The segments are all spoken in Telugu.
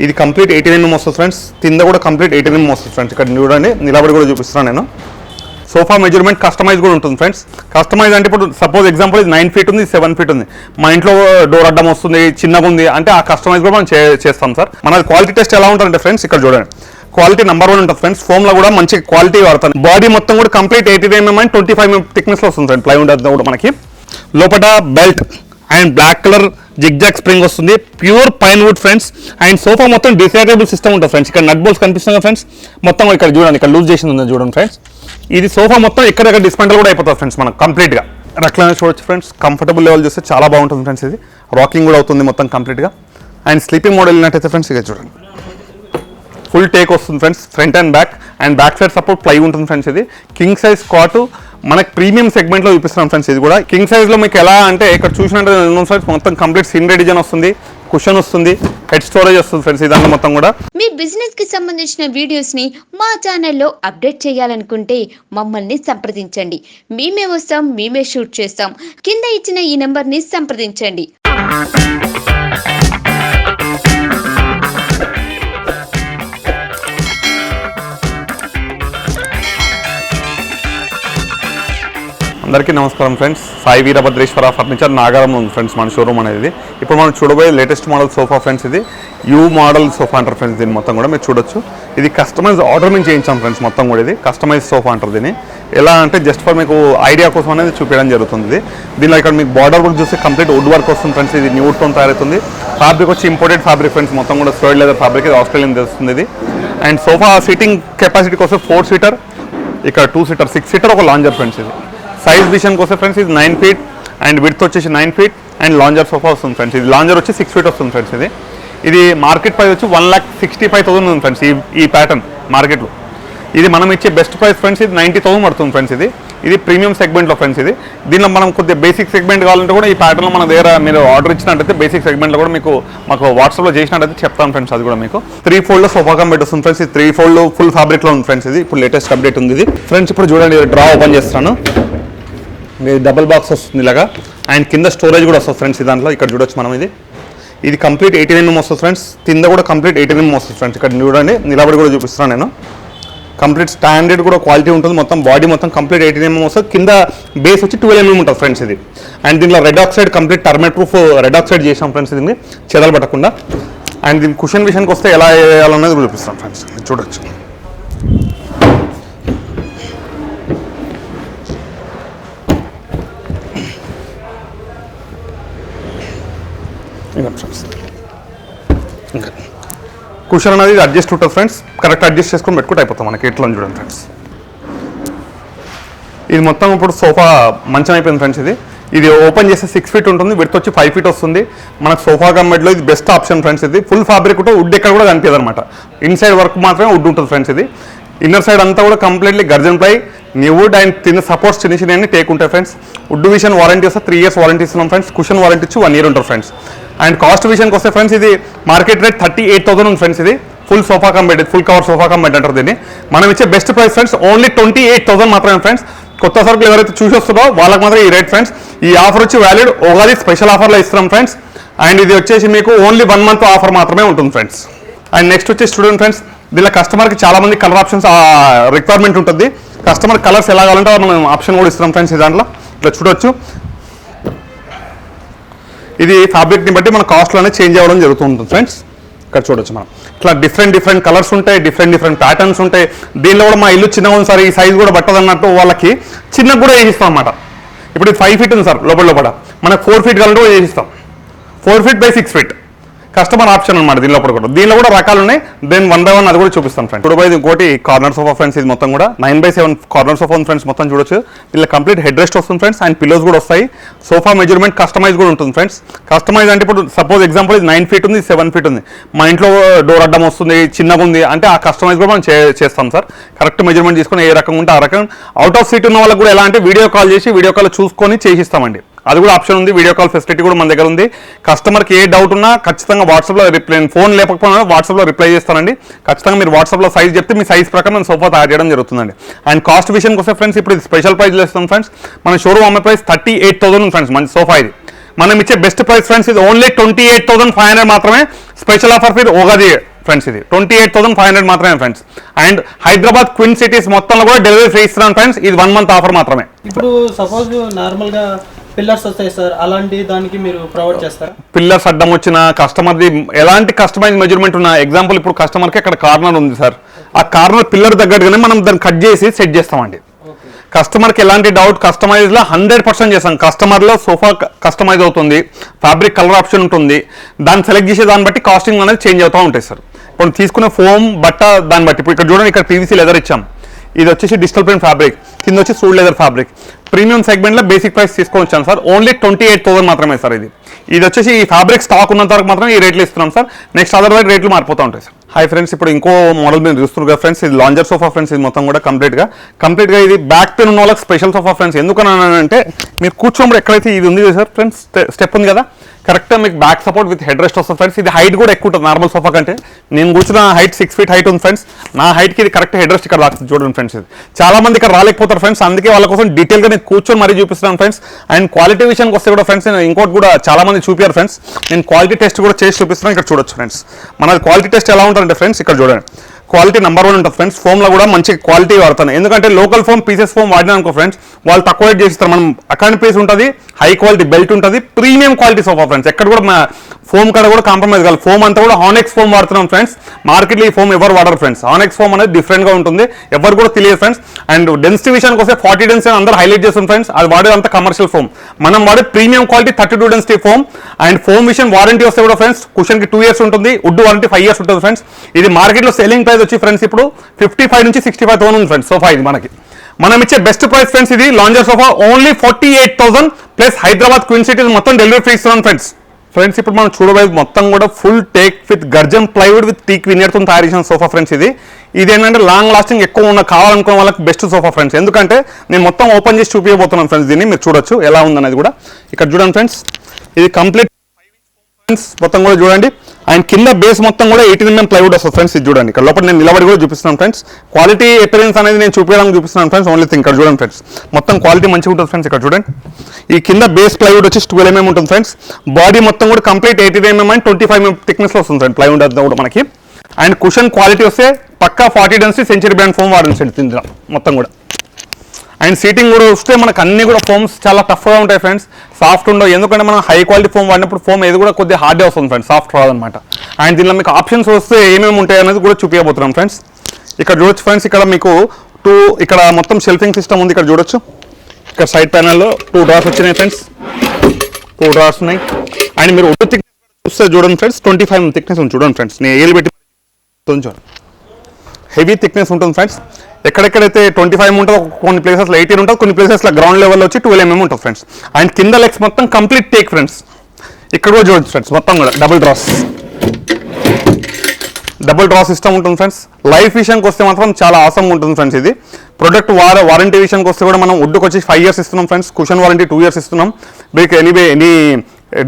ఇది కంప్లీట్ 18mm వస్తుంది ఫ్రెండ్స్. కింద కూడా కంప్లీట్ 18mm వస్తుంది ఫ్రెండ్స్. ఇక్కడ చూడండి, నిలబడి కూడా చూపిస్తున్నాను నేను. సోఫా మెజర్మెంట్ కస్టమైజ్ కూడా ఉంటుంది ఫ్రెండ్స్. కస్టమైజ్ అంటే ఇప్పుడు సపోజ్ ఎగ్జాంపుల్ ఇది 9 feet ఉంది, 7 feet ఉంది. మా ఇంట్లో డోర్ అడ్డం వస్తుంది, చిన్నగా ఉంది అంటే ఆ కస్టమైజ్ కూడా మనం చేస్తాం సార్. మన క్వాలిటీ టెస్ట్ ఎలా ఉంటుందంటే ఫ్రెండ్స్, ఇక్కడ చూడండి, క్వాలిటీ నెంబర్ 1 ఉంటుంది ఫ్రెండ్స్. ఫోమ్ లో కూడా మంచి క్వాలిటీ వాడతాను. బాడీ మొత్తం కూడా complete 18mm and 25mm thickness లో వస్తుంది ఫ్రెండ్. ప్లైవుడ్ అంతా కూడా మనకి లోపల belt and black colour zigzag spring వస్తుంది. Pure pine wood friends. And sofa మొత్తం డిసైడబుల్ సిస్టమ్ ఉంటుంది ఫ్రెండ్స్. ఇక్కడ నట్ బోల్స్ కనిపిస్తుంది ఫ్రెండ్స్. మొత్తం ఇక్కడ చూడండి, ఇక్కడ లూజ్ చేసింది ఉంది చూడండి ఫ్రెండ్స్. ఇది సోఫా మొత్తం ఎక్కడెక్కడ డిస్మెంటల్ కూడా అయిపోతుంది ఫ్రెండ్స్ మనకు కంప్లీట్గా. అట్లనే చూడొచ్చు ఫ్రెండ్స్. కంఫర్టబుల్ లెవెల్ చూస్తే చాలా బాగుంటుంది ఫ్రెండ్స్. ఇది రాకింగ్ కూడా అవుతుంది మొత్తం కంప్లీట్గా. అండ్ స్లీపింగ్ మోడల్ ఉన్నట్టయితే ఫ్రెండ్స్ ఇక చూడండి, ఫుల్ టేక్ వస్తుంది friends, front and back. And back side support ply ఉంటుంది ఫ్రెండ్స్. ఇది కింగ్ సైజ్ కాట్ మనకి ప్రీమియం సెగ్మెంట్లో చూపిస్తున్నాం ఫ్రెండ్స్. ఇది కూడా కింగ్ సైజ్లో మీకు ఎలా అంటే ఇక్కడ చూసినట్టు ఫ్రెండ్స్ మొత్తం కంప్లీట్ సీనరీ డిజైన్ వస్తుంది, కుషన్ వస్తుంది, హెడ్ స్టోరేజ్ వస్తుంది ఫ్రెండ్స్. ఇదంతా మొత్తం కూడా మీ బిజినెస్ కి సంబంధించిన వీడియోస్ ని మా ఛానల్లో అప్డేట్ చేయాలనుకుంటే మమ్మల్ని సంప్రదించండి. మేమే వస్తాం, మేమే షూట్ చేస్తాం. కింద ఇచ్చిన ఈ నెంబర్ ని సంప్రదించండి. అందరికీ నమస్కారం ఫ్రెండ్స్. సాయి వీరభద్రేశ్వర ఫర్నిచర్ నాగారంలో ఉంది ఫ్రెండ్స్ మన షోరూమ్ అనేది. ఇప్పుడు మనం చూడబోయే లేటెస్ట్ మోడల్ సోఫా ఫ్రెండ్స్. ఇది యూ మోడల్ సోఫా అంటారు ఫ్రెండ్స్. దీన్ని మొత్తం కూడా మీరు చూడొచ్చు. ఇది కస్టమైజ్ ఆర్డర్ నుంచి చేయించాం ఫ్రెండ్స్ మొత్తం కూడా. ఇది కస్టమైజ్ సోఫా అంటారు దీన్ని. ఎలా అంటే జస్ట్ ఫర్ మీకు ఐడియా కోసం అనేది చూపించడం జరుగుతుంది. దీనిలో ఇక్కడ మీకు బార్డర్ వర్క్ చూస్తే కంప్లీట్ వుడ్ వర్క్ వస్తుంది ఫ్రెండ్స్. ఇది న్యూడ్ టోన్ తయారవుతుంది. ఫ్యాబ్రిక్ వచ్చి ఇంపోర్టెడ్ ఫ్యాబ్రిక్ ఫ్రెండ్స్. మొత్తం కూడా స్టోర్డ్ లెదర్ ఫ్యాబ్రిక్. ఇది ఆస్ట్రేలియన్ తెలుస్తుంది ఇది. అండ్ సోఫా సీటింగ్ కెపాసిటీ కోసం 4 seater, ఇక్కడ 2 seater, 6 seater ఒక లాంజర్ ఫ్రెండ్స్. ఇది సైజ్ విషయానికి వస్తే ఫ్రెండ్స్ ఇది 9 feet అండ్ విడ్త్ వచ్చేసి 9 feet అండ్ లాంజర్ సోఫా వస్తుంది ఫ్రెండ్స్. ఇది లాంజర్ వచ్చి 6 feet వస్తుంది ఫ్రెండ్స్. ఇది మార్కెట్ ప్రైస్ వచ్చి 1,65,000 ఉంది ఫ్రెండ్స్. ఈ ప్యాటర్న్ మార్కెట్లో. ఇది మనం ఇచ్చే బెస్ట్ ప్రైస్ ఫ్రెండ్స్. ఇది 90,000 పడుతుంది ఫ్రెండ్స్. ఇది ప్రీమియం సెగ్మెంట్లో ఫ్రెండ్స్. దీనిలో మనం కొద్దిగా బేసిక్ సెగ్మెంట్ కావాలంటే కూడా ఈ ప్యాటర్న్లో మన దగ్గర మీరు ఆర్డర్ ఇచ్చినట్టయితే బేసిక్ సెగ్మెంట్లో కూడా మాకు వాట్సాప్లో చేసినట్టయితే చెప్తాను ఫ్రెండ్స్. అది కూడా మీకు 3 fold సోఫా కమ్ బెడ్ వస్తుంది ఫ్రెండ్స్. ఇది 3 fold ఫుల్ ఫ్యాబ్రిక్లో ఉంది ఫ్రెండ్స్. ఇది ఇప్పుడు లేటెస్ట్ అప్డేట్ ఉంది ఇది ఫ్రెండ్స్. ఇప్పుడు చూడండి, డ్రా ఓపెన్ చేస్తాను. డబుల్ బాక్స్ వస్తుంది ఇలాగా. అండ్ కింద స్టోరేజ్ కూడా వస్తుంది ఫ్రెండ్స్. దాంట్లో ఇక్కడ చూడొచ్చు మనం. ఇది కంప్లీట్ 18mm వస్తుంది ఫ్రెండ్స్. కింద కూడా కంప్లీట్ 18mm వస్తుంది ఫ్రెండ్స్. ఇక్కడ చూడండి, నిలబడి కూడా చూపిస్తున్నాను నేను. కంప్లీట్ స్టాండర్డ్ కూడా క్వాలిటీ ఉంటుంది. మొత్తం బాడీ మొత్తం కంప్లీట్ 18mm వస్తుంది. కింద బేస్ వచ్చి 12mm ఉంటుంది ఫ్రెండ్స్. ఇది అండ్ దీనిలో red oxide complete termite proof red oxide చేసాం ఫ్రెండ్స్. దీన్ని చెదలు పట్టకుండా. అండ్ దీని కుషన్ విషయానికి వస్తే ఎలా వేయాలన్నది చూపిస్తాం ఫ్రెండ్స్. చూడొచ్చు. కుషన్ అనేది అడ్జస్ట్ ఉంటుంది ఫ్రెండ్స్. కరెక్ట్ అడ్జస్ట్ చేసుకొని పెట్టుకుంటే అయిపోతాం మనకి. ఎట్లా చూడండి ఫ్రెండ్స్. ఇది మొత్తం ఇప్పుడు సోఫా మంచం అయిపోయింది ఫ్రెండ్స్. ఇది ఓపెన్ చేస్తే 6 feet ఉంటుంది. విడ్త్ వచ్చి 5 feet వస్తుంది. మనకు సోఫా కమ్మెడ్లో ఇది బెస్ట్ ఆప్షన్ ఫ్రెండ్స్. ఇది ఫుల్ ఫ్యాబ్రిక్ ఉంటే వుడ్ ఎక్కడ కూడా కనిపించదు అనమాట. ఇన్సైడ్ వర్క్ మాత్రమే వుడ్ ఉంటుంది ఫ్రెండ్స్. ఇన్నర్ సైడ్ అంతా కూడా completely gurjan ply, new wood and తిన్న సపోర్ట్స్ చిన్న చిన్న అన్ని టేక్ ఉంటాయి ఫ్రెండ్స్. వుడ్ విషన్ వారంటీ వస్తే 3 years వారంటీ ఇస్తున్నాం ఫ్రెండ్స్. కుషన్ వారంటీ వచ్చి 1 year ఉంటుంది ఫ్రెండ్స్. అండ్ కాస్ట్ విషయానికి వస్తే ఫ్రెండ్స్ ఇది మార్కెట్ రేట్ 38,000 ఉంది ఫ్రెండ్స్. ఇది full sofa cum bed, full cover sofa cum bed అంటారు దీన్ని. మనం ఇచ్చే బెస్ట్ ప్రైస్ ఫ్రెండ్స్ ఓన్లీ 28,000 మాత్రమే ఫ్రెండ్స్. కొత్త సరుకులు ఎవరైతే చూసి వస్తున్నారో వాళ్ళకి మాత్రం ఈ రేట్ ఫ్రెండ్స్. ఈ ఆఫర్ వచ్చి వ్యాలిడ్ ఉగాది స్పెషల్ ఆఫర్లో ఇస్తున్నాం ఫ్రెండ్స్. అండ్ ఇది వచ్చేసి మీకు ఓన్లీ 1 month ఆఫర్ మాత్రమే ఉంటుంది ఫ్రెండ్స్. అండ్ నెక్స్ట్ వచ్చి స్టూడెంట్ ఫ్రెండ్స్. దీనిలో కస్టమర్కి చాలా మంది కలర్ ఆప్షన్స్ రిక్వైర్మెంట్ ఉంటుంది. కస్టమర్ కలర్స్ ఎలా కావాలంటే మనం ఆప్షన్ కూడా ఇస్తున్నాం ఫ్రెండ్స్. దాంట్లో ఇట్లా చూడొచ్చు. ఇది ఫ్యాబ్రిక్ని బట్టి మన కాస్ట్లో అనేది చేంజ్ అవ్వడం జరుగుతుంటుంది ఫ్రెండ్స్. ఇక్కడ చూడొచ్చు మనం. ఇట్లా డిఫరెంట్ కలర్స్ ఉంటాయి, డిఫరెంట్ ప్యాటర్న్స్ ఉంటాయి. దీనిలో కూడా మా ఇల్లు చిన్నగా ఉంది సార్, ఈ సైజ్ కూడా పట్టదు అన్నట్టు వాళ్ళకి చిన్నగా కూడా వేసిస్తాం అన్నమాట. ఇప్పుడు ఇది 5 feet ఉంది సార్ లోపల. మనకు 4 feet కావాలంటే కూడా వేసిస్తాం. 4 feet by 6 feet customer option అనమాట. దీనిలో కూడా రకాలు ఉన్నాయి. దెన్ 1 by 1 అది కూడా చూపిస్తాం ఫ్రెండ్స్. చూడబోయేది ఇంకోటి కార్నర్ సోఫా ఫ్రెండ్స్. ఇది మొత్తం కూడా 9x7 కార్నర్ సోఫా ఉంది ఫ్రెండ్స్. మొత్తం చూడొచ్చు. దీనిలో కంప్లీట్ హెడ్ రెస్ట్ వస్తుంది ఫ్రెండ్స్. అండ్ పిల్లోస్ కూడా వస్తాయి. సోఫా మెజర్మెంట్ కస్టమైజ్ కూడా ఉంటుంది ఫ్రెండ్స్. కస్టమైజ్ అంటే ఇప్పుడు సపోజ్ ఎగ్జాంపుల్ ఇది 9 feet ఉంది, 7 feet ఉంది. మా ఇంట్లో డోర్ అడ్డం వస్తుంది, చిన్నగా ఉంది అంటే ఆ కస్టమైజ్ కూడా మనం చేస్తాం సార్. కరెక్ట్ మెజర్మెంట్ తీసుకొని ఏ రకంగా ఉంటే ఆ రకం. అవుట్ ఆఫ్ సీట్ ఉన్న వాళ్ళకి కూడా ఎలా అంటే వీడియో కాల్ చేసి వీడియో కాల్ చూసుకొని చేసిస్తామండి. అది కూడా ఆప్షన్ ఉంది. వీడియో కాల్ ఫెసిలిటీ కూడా మన దగ్గర ఉంది. కస్టమర్కి ఏ డౌట్ ఉన్నా ఖచ్చితంగా వాట్సాప్లో రిప్లై, ఫోన్ లేకపోయినా వాట్సాప్లో రిప్లై చేస్తానండి. ఖచ్చితంగా మీరు వాట్సాప్లో సైజ్ చెప్తే మీ సైజ్ ప్రకారం నేను సోఫా తయారు చేయడం జరుగుతుందండి. అండ్ కాస్ట్ విషయానికి వస్తే ఫ్రెండ్స్ ఇప్పుడు స్పెషల్ ప్రైస్లో ఇస్తాం ఫ్రెండ్స్. మన షోరూమ్ అమ్మే ప్రైస్ 38,000 ఫ్రెండ్స్. మంచి సోఫా ఇది. మనం ఇచ్చే బెస్ట్ ప్రైస్ ఫ్రెండ్స్. ఇది ఓన్లీ 28,500 మాత్రమే. Special offer for Ugadi friends. ఇది 28,500 మాత్రమే ఫ్రెండ్స్. అండ్ హైదరాబాద్ క్విన్ సిటీస్ మొత్తంలో కూడా డెలివరీ ఫ్రీ ఇస్తున్నాం ఫ్రెండ్స్. ఇది 1 month ఆఫర్ మాత్రమే. ఇప్పుడు సపోజ్ నార్మల్గా పిల్లర్స్ వస్తాయి సార్, అలాంటి దానికి మీరు ప్రొవైడ్ చేస్తారా? పిల్లర్స్ అడ్డం వచ్చిన కస్టమర్ది ఎలాంటి కస్టమైజ్ మెజర్మెంట్ ఉన్న ఎగ్జాంపుల్ ఇప్పుడు కస్టమర్కి అక్కడ కార్నర్ ఉంది సార్, ఆ కార్నర్ పిల్లర్ దగ్గరగానే మనం దాన్ని కట్ చేసి సెట్ చేస్తామండి. కస్టమర్కి ఎలాంటి డౌట్ కస్టమైజ్లో 100% చేస్తాం. కస్టమర్లో సోఫా కస్టమైజ్ అవుతుంది, ఫ్యాబ్రిక్ కలర్ ఆప్షన్ ఉంటుంది, దాన్ని సెలెక్ట్ చేసే దాన్ని బట్టి కాస్టింగ్ అనేది చేంజ్ అవుతూ ఉంటాయి సార్. ఇప్పుడు తీసుకునే ఫోమ్ బట్ట దాన్ని బట్టి ఇప్పుడు ఇక్కడ చూడండి, ఇక్కడ పీవీసీ లెదర్ ఇచ్చాం, ఇది వచ్చేసి డిజిటల్ ప్రింట్ ఫ్యాబ్రిక్, కింద వచ్చి సూడ్ లెదర్ ఫ్యాబ్రిక్. ప్రీమియం సెగ్మెంట్లో బేసిక్ ప్రైస్ తీసుకొచ్చాను సార్, ఓన్లీ 28,000 మాత్రమే సార్. ఇది వచ్చేసి ఈ ఫ్యాబ్రిక్ స్టాక్ ఉన్నంత వరకు మాత్రం ఈ రేట్లు ఇస్తున్నాం సార్. నెక్స్ట్ అదర్వైజ్ రేట్లు మారిపోతూ ఉంటాయి సార్. హాయ్ ఫ్రెండ్స్, ఇప్పుడు ఇంకో మోడల్ మీరు చూస్తున్నారు కదా ఫ్రెండ్స్, ఇది లాంజర్ సోఫా ఫ్రెండ్స్. ఇది మొత్తం కూడా కంప్లీట్గా ఇది బ్యాక్ పెయిన్ ఉన్న వాళ్ళకి స్పెషల్ సోఫా ఫ్రెండ్స్. ఎందుకనంటే మీరు కూర్చోండి ఎక్కడైతే ఇది ఉంది సార్ ఫ్రెండ్స్, స్టెప్ ఉంది కదా, కరెక్ట్గా మీకు back support with head rest వస్తుంది ఫ్రెండ్స్. ఇది హైట్ కూడా ఎక్కువ ఉంటుంది నార్మల్ సోఫా కంటే. నేను కూర్చున్న హైట్ 6 feet హైట్ ఉంది ఫ్రెండ్స్. నా హైట్కి ఇది కరెక్ట్ హెడ్ రెస్ట్ ఇక్కడ రాస్తుంది చూడండి ఫ్రెండ్స్. ఇది చాలా మంది ఇక్కడ రాలేకపోతారు ఫ్రెండ్స్, అందుకే వాళ్ళ కోసం డీటెయిల్గా నేను కూర్చొని మరీ చూపిస్తున్నాను ఫ్రెండ్స్. అండ్ క్వాలిటీ విషయానికి వస్తే కూడా ఫ్రెండ్స్, నేను ఇంకోటి కూడా చాలా మంది చూపారు ఫ్రెండ్స్, నేను క్వాలిటీ టెస్ట్ కూడా చేసి చూపిస్తున్నాను. ఇక్కడ చూడొచ్చు ఫ్రెండ్స్, మన క్వాలిటీ టెస్ట్ ఎలా ఉంటుందంటే ఫ్రెండ్స్, ఇక్కడ చూడండి క్వాలిటీ నెంబర్ 1 ఉంటుంది ఫ్రెండ్స్. ఫోమ్లో కూడా మంచి క్వాలిటీ వాడతాను, ఎందుకంటే లోకల్ ఫోమ్ పీసెస్ ఫోమ్ వాడినా అనుకో ఫ్రెండ్స్, వాళ్ళు తక్కువ రేట్ చేస్తారు. మనం అకాండ్ పీస్ ఉంటుంది, హై క్వాలిటీ బెల్ట్ ఉంటుంది, ప్రీమియం క్వాలిటీ సోఫా ఫ్రెండ్స్. ఎక్కడ కూడా ఫోమ్ కాడ కూడా కాంప్రమైజ్ కాదు. ఫోమ్ అంతా కూడా హానెక్స్ ఫోమ్ వాడుతున్నాం ఫ్రెండ్స్. మార్కెట్లో ఈ ఫోమ్ ఎవరు వాడరు ఫ్రెండ్స్. హానెక్స్ ఫోమ్ అనేది డిఫరెంట్గా ఉంటుంది, ఎవరు కూడా తెలియదు ఫ్రెండ్స్. అండ్ డెన్సిటీ విషయానికి వస్తే 40 డెన్సిటీ అందరూ హైలైట్ చేస్తుంది ఫ్రెండ్స్. అది వాడేదంతా కమర్షియల్ ఫోమ్, మనం వాడే premium quality 32 density foam. And foam విషయం వారంటీ వస్తే కూడా ఫ్రెండ్స్, కుషన్కి 2 years ఉంటుంది, వుడ్ వారంటీ 5 years ఉంటుంది ఫ్రెండ్స్. ఇది మార్కెట్లో సెల్లింగ్ ప్రైస్ వచ్చి ఫ్రెండ్స్ ఇప్పుడు 55 నుంచి 65,000 ఉంది ఫ్రెండ్స్ సోఫా. ఇది మనం ఇచ్చే బెస్ట్ ప్రైస్ ఫ్రెండ్స్. ఇది lounger sofa only 48,000 plus Hyderabad twin cities మొత్తం డెలివరీ ఫ్రీ ఇస్తున్నాం ఫ్రెండ్స్. ఇప్పుడు మనం చూడబోయేది మొత్తం కూడా full teak with gurjan plywood with teak వినియర్తో తయారు చేసిన సోఫా ఫ్రెండ్స్. ఇది ఏంటంటే లాంగ్ లాస్టింగ్ ఎక్కువ ఉన్న కావాలనుకున్న వాళ్ళకి బెస్ట్ సోఫా ఫ్రెండ్స్. ఎందుకంటే నేను మొత్తం ఓపెన్ చేసి చూపించబోతున్నాను ఫ్రెండ్స్. దీన్ని మీరు చూడొచ్చు ఎలా ఉందనేది కూడా. ఇక్కడ చూడండి ఫ్రెండ్స్, ఇది కంప్లీట్ ఫ్రెండ్స్ మొత్తం కూడా చూడండి. అండ్ కింద బేస్ మొత్తం కూడా 18 mm ప్లైవుడ్ వస్తుంది ఫ్రెండ్స్. ఇది చూడండి, ఇక్కడ లోపల నేను నిలబడి కూడా చూపిస్తున్నాను ఫ్రెండ్స్. క్వాలిటీ అపియరెన్స్ అనేది నేను చూపించడానికి చూపిస్తున్నాను ఫ్రెండ్స్. ఓన్లీ థింగ్ ఇక్కడ చూడండి ఫ్రెండ్స్, మొత్తం క్వాలిటీ మంచిగా ఉంటుంది ఫ్రెండ్స్. ఇక్కడ చూడండి, ఈ కింద బేస్ ప్లైవుడ్ వచ్చి 12 mm ఉంటుంది ఫ్రెండ్స్. బాడీ మొత్తం కూడా కంప్లీట్ 18 mm అండ్ 25 mm థిక్నెస్లో వస్తుంది ఫ్రెండ్స్ ప్లైవుడ్ అంతా కూడా మనకి. అండ్ కుషన్ క్వాలిటీ వస్తే పక్కా 40 డెన్సిటీ సెంచరీ బ్రాండ్ ఫోమ్ వాడండి ఫ్రెండ్స్ మొత్తం కూడా. అండ్ సీటింగ్ కూడా వస్తే మనకు అన్ని కూడా ఫోమ్స్ చాలా టఫ్గా ఉంటాయి ఫ్రెండ్స్, సాఫ్ట్ ఉండవు. ఎందుకంటే మనం హై క్వాలిటీ ఫోమ్ వాడినప్పుడు ఫోమ్ ఏది కూడా కొద్దిగా హార్డే వస్తుంది ఫ్రెండ్స్, సాఫ్ట్ రాదనమాట. అండ్ దీనిలో మీకు ఆప్షన్స్ వస్తే ఏమేమి ఉంటాయి అనేది కూడా చూపించబోతున్నాం ఫ్రెండ్స్. ఇక్కడ చూడొచ్చు ఫ్రెండ్స్, ఇక్కడ మీకు ఇక్కడ మొత్తం షెల్ఫింగ్ సిస్టమ్ ఉంది. ఇక్కడ చూడొచ్చు, ఇక్కడ సైడ్ ప్యానల్లో 2 drawers వచ్చినాయి ఫ్రెండ్స్, 2 drawers ఉన్నాయి. అండ్ మీరు వుడ్ థిక్నెస్ చూస్తే చూడండి ఫ్రెండ్స్, 25 mm థిక్నెస్ ఉంది చూడండి ఫ్రెండ్స్. నేను ఏలు పెట్టి చూడండి, హెవీ థిక్నెస్ ఉంటుంది ఫ్రెండ్స్. ఎక్కడెక్కడైతే 25 mm ఉంటుందో కొన్ని ప్లేసెస్లో 18 ఉంటుంది, కొన్ని ప్లేసెస్లో గ్రౌండ్ లెవెల్లో వచ్చి 12 mm ఉంటుంది ఫ్రెండ్స్. అండ్ కింద లెగ్స్ మొత్తం కంప్లీట్ టేక్ ఫ్రెండ్స్. ఇక్కడ కూడా చూడొచ్చు ఫ్రెండ్స్, మొత్తం కూడా డబుల్ డ్రా సిస్టమ్ ఉంటుంది ఫ్రెండ్స్. లైఫ్ విషయానికి వస్తే మాత్రం చాలా ఆసమ్ ఉంటుంది ఫ్రెండ్స్. ఇది ప్రొడక్ట్ వారంటీ విషయానికి వస్తే కూడా మనం వుడ్కి వచ్చి 5 years ఇస్తున్నాం ఫ్రెండ్స్. కుషన్ వారంటీ 2 years ఇస్తున్నాం. మీకు ఎనీ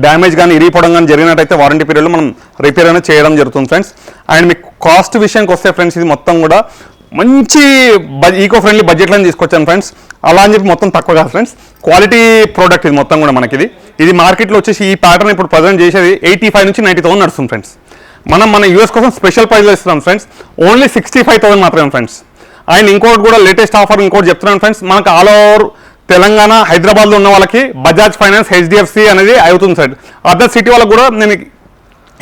డ్యామేజ్ కానీ ఇరిగిపోవడం కానీ జరిగినట్టయితే వారంటీ పీరియడ్లో మనం రిపేర్ అనేది చేయడం జరుగుతుంది ఫ్రెండ్స్. అండ్ మీకు కాస్ట్ విషయానికి వస్తే ఫ్రెండ్స్, ఇది మొత్తం కూడా మంచి ఈకో ఫ్రెండ్లీ బడ్జెట్లో తీసుకొచ్చాను ఫ్రెండ్స్. అలా అని చెప్పి మొత్తం తక్కువ కాదు ఫ్రెండ్స్, క్వాలిటీ ప్రోడక్ట్ ఇది మొత్తం కూడా మనకి. ఇది మార్కెట్లో వచ్చేసి ఈ ప్యాటర్న్ ఇప్పుడు ప్రజెంట్ చేసేది 85 నుంచి 90,000 నడుస్తుంది ఫ్రెండ్స్. మన యూఎస్ కోసం స్పెషల్ ప్రైస్లో ఇస్తున్నాం ఫ్రెండ్స్, ఓన్లీ 65,000 మాత్రమే ఫ్రెండ్స్. అండ్ ఇంకోటి కూడా లేటెస్ట్ ఆఫర్ ఇంకోటి చెప్తున్నాను ఫ్రెండ్స్, మనకు ఆల్ ఓవర్ తెలంగాణ హైదరాబాద్లో ఉన్న వాళ్ళకి బజాజ్ ఫైనాన్స్ HDFC అనేది అవుతుంది సార్. అదర్ సిటీ వాళ్ళకి కూడా నేను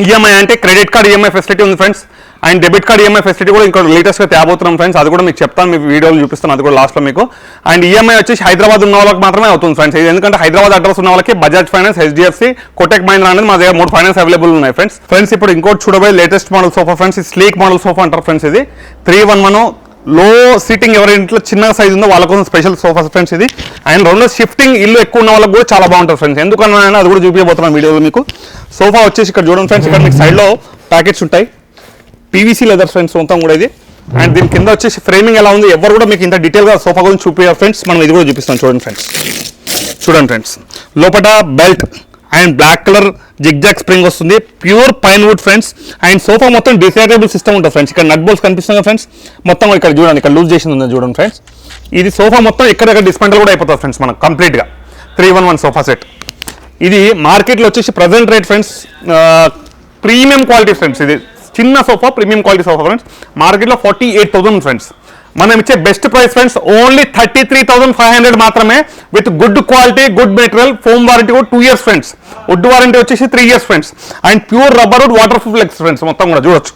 ఈఎంఐ అంటే క్రెడిట్ కార్డ్ ఈఎంఐ ఫెసిలిటీ ఉంది friends. And debit card EMI facility కూడా ఇంకా లేటెస్ట్గా తేబోతున్నాం ఫ్రెండ్స్. అది కూడా మీకు చెప్తాను, మీ వీడియోలు చూపిస్తాను అది కూడా లాస్ట్లో మీకు. అండ్ ఈఎంఐ వచ్చేసి హైదరాబాద్ ఉన్న వాళ్ళకి మాత్రమే అవుతుంది ఫ్రెండ్స్. ఎందుకంటే హైదరాబాద్ అడ్రస్ ఉన్న వాళ్ళకి బజాజ్ ఫైనాన్స్, HDFC, కోటక్ మహీంద్రా అనేది మా దగ్గర 3 ఫైనాన్స్ అవైలబుల్ ఉన్నాయి ఫ్రెండ్స్. ఇప్పుడు ఇంకోటి చూడబోయే లేటెస్ట్ మోడల్ సోఫా ఫ్రెండ్స్, ఇది స్లీక్ మోడల్ సోఫా అంటారు ఫ్రెండ్స్. ఇది 311 లో సీటింగ్ ఎవరి ఇంట్లో చిన్న సైజ్ ఉందో వాళ్ళ కోసం స్పెషల్ సోఫా ఫ్రెండ్స్ ఇది. అండ్ రెండో షిఫ్టింగ్ ఇల్లు ఎక్కువ ఉన్న వాళ్ళకి కూడా చాలా బాగుంటుంది ఫ్రెండ్స్. ఎందుకన్నా అది కూడా చూపించబోతున్నాను వీడియోలో మీకు. సోఫా వచ్చేసి ఇక్కడ చూడండి ఫ్రెండ్స్, ఇక్కడ మీకు సైడ్లో ప్యాకెట్స్ ఉంటాయి, పీవీసీ లెదర్ ఫ్రెండ్స్ మొత్తం కూడా ఇది. అండ్ దీని కింద వచ్చేసి ఫ్రేమింగ్ ఎలా ఉంది ఎవరు కూడా మీకు ఇంత డీటెయిల్గా సోఫా గురించి చూపించారు ఫ్రెండ్స్. మనం ఇది కూడా చూపిస్తాం చూడండి ఫ్రెండ్స్. లోపల belt and black colour zigzag spring వస్తుంది, pure pine wood friends. And sofa మొత్తం డిసైడబుల్ సిస్టమ్ ఉంటుంది ఫ్రెండ్స్. ఇక్కడ నట్ బోల్స్ కనిపిస్తుంది ఫ్రెండ్స్, మొత్తం ఇక్కడ చూడండి, ఇక్కడ లూజ్ చేసింది ఉంది చూడండి ఫ్రెండ్స్. ఇది సోఫా మొత్తం ఎక్కడెక్కడ డిస్మెంటల్ కూడా అయిపోతుంది ఫ్రెండ్స్ మనకు కంప్లీట్గా. 311 సోఫా సెట్. ఇది మార్కెట్లో వచ్చేసి present rate friends premium quality friends. ఇది చిన్న sofa, premium quality sofa friends. మార్కెట్లో 48,000 ఫ్రెండ్స్. మనం ఇచ్చే బెస్ట్ ప్రైస్ ఫ్రెండ్స్ ఓన్లీ 33,500 మాత్రమే, with good quality, good material, foam warranty కూడా 2 years ఫ్రెండ్స్. వుడ్ వారంటీ వచ్చేసి 3 years friends. And pure rubber wood, waterproof legs friends. మొత్తం కూడా చూడొచ్చు.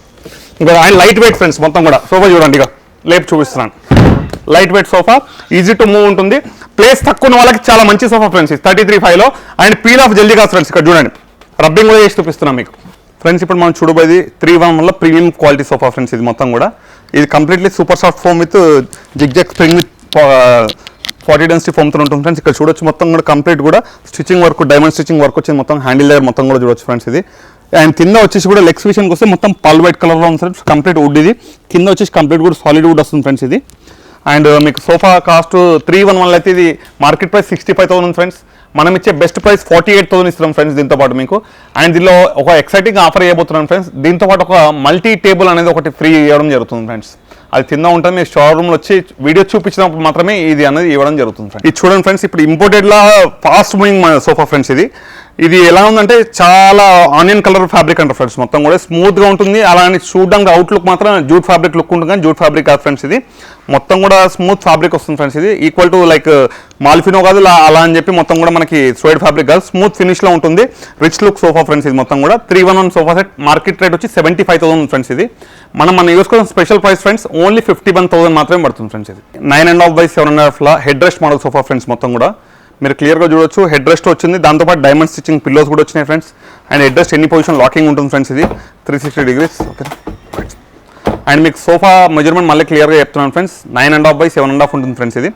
ఇంకా అండ్ లైట్ వెయిట్ ఫ్రెండ్స్. మొత్తం కూడా సోఫా చూడండి, ఇక లేపు చూపిస్తున్నాను. Light weight sofa, easy to move ఉంటుంది. ప్లేస్ తక్కువ ఉన్న వాళ్ళకి చాలా మంచి సోఫా ఫ్రెండ్స్. 33,500లో. అండ్ పీల్ ఆఫ్ జల్దీ కాదు ఫ్రెండ్స్. ఇక్కడ చూడండి, రబ్బింగ్ కూడా చేసి చూపిస్తున్నాం మీకు ఫ్రెండ్స్. ఇప్పుడు మనం చూడబోయేది 311లో ప్రీమియం క్వాలిటీ సోఫా ఫ్రెండ్స్. ఇది మొత్తం కూడా ఇది completely super soft foam with zigzag spring with 40 density ఫోమ్తో ఉంటుంది ఫ్రెండ్స్. ఇక్కడ చూడొచ్చు మొత్తం కూడా కంప్లీట్ కూడా stitching work, diamond stitching work వచ్చింది మొత్తం. హ్యాండిల్ దగ్గర మొత్తం కూడా చూడొచ్చు ఫ్రెండ్స్. ఇది అండ్ కింద వచ్చేసి కూడా లెగ్స్ విషయానికి వస్తే మొత్తం పల్ వైట్ కలర్లో ఉంది ఫ్రెండ్స్. Complete would. ఇది కింద వచ్చేసి కంప్లీట్ కూడా సాలిడ్ వుడ్ వస్తుంది ఫ్రెండ్స్. ఇది అండ్ మీకు సోఫా కాస్ట్ 311 అయితే ఇది మార్కెట్ ప్రైస్ 65,000 ఫ్రెండ్స్. మనం ఇచ్చే బెస్ట్ ప్రైస్ 48,000 ఇస్తున్నాం ఫ్రెండ్స్ దీంతో పాటు మీకు. అండ్ దీనిలో ఒక ఎక్సైటింగ్ ఆఫర్ ఇవ్వబోతున్నాం ఫ్రెండ్స్. దీంతో పాటు ఒక మల్టీ టేబుల్ అనేది ఒకటి ఫ్రీ ఇవ్వడం జరుగుతుంది ఫ్రెండ్స్. అది కింద ఉంటుంది. మీరు షోరూమ్లో వచ్చి వీడియో చూపించినప్పుడు మాత్రమే ఇది అనేది ఇవ్వడం జరుగుతుంది ఫ్రెండ్స్. ఇది చూడండి ఫ్రెండ్స్, ఇప్పుడు ఇంపోర్టెడ్లా ఫాస్ట్ మూవింగ్ సోఫా ఫ్రెండ్స్. ఇది ఎలా ఉందంటే చాలా ఆనియన్ కలర్ ఫ్యాబ్రిక్ అంటారు ఫ్రెండ్స్. మొత్తం కూడా స్మూత్గా ఉంటుంది. అలానే చూడడానికి అవుట్లుక్ మాత్రం జూట్ ఫ్యాబ్రిక్ లుక్ ఉంటుంది, కానీ జూట్ ఫ్యాబ్రిక్ కాదు ఫ్రెండ్స్. ఇది మొత్తం కూడా స్మూత్ ఫ్యాబ్రిక్ వస్తుంది ఫ్రెండ్స్. ఇది ఈక్వల్ టు లైక్ మాల్ఫినో కాదు అలా అని చెప్పి మొత్తం కూడా మనకి స్వైడ్ ఫ్యాబ్రిక్ కాదు, స్మూత్ ఫినిష్లో ఉంటుంది. Rich look sofa friends. ఇది మొత్తం కూడా 311 సోఫా సెట్. మార్కెట్ రేట్ వచ్చి 75,000 ఫ్రెండ్స్. ఇది మన యూస్ కోసం స్పెషల్ ప్రైస్ ఫ్రెండ్స్ ఓన్లీ 51,000 మాత్రమే పడుతుంది ఫ్రెండ్స్. ఇది 9.5 by 7.5 head rest model sofa friends. మొత్తం కూడా మీరు క్లియర్గా చూడొచ్చు. హెడ్ రెస్ట్ వచ్చింది, దాంతోపాటు డైమండ్ స్టిచ్చింగ్ పిల్లోస్ కూడా వచ్చినాయి friends. And head rest any position locking ఉంటుంది ఫ్రెండ్స్. ఇది 360 degrees. ఓకే. అండ్ మీకు సోఫా మెజర్మెంట్ మళ్ళీ క్లియర్గా చెప్తున్నాను ఫ్రెండ్స్. 9.5 by 7.5 ఉంటుంది ఫ్రెండ్స్. ఇది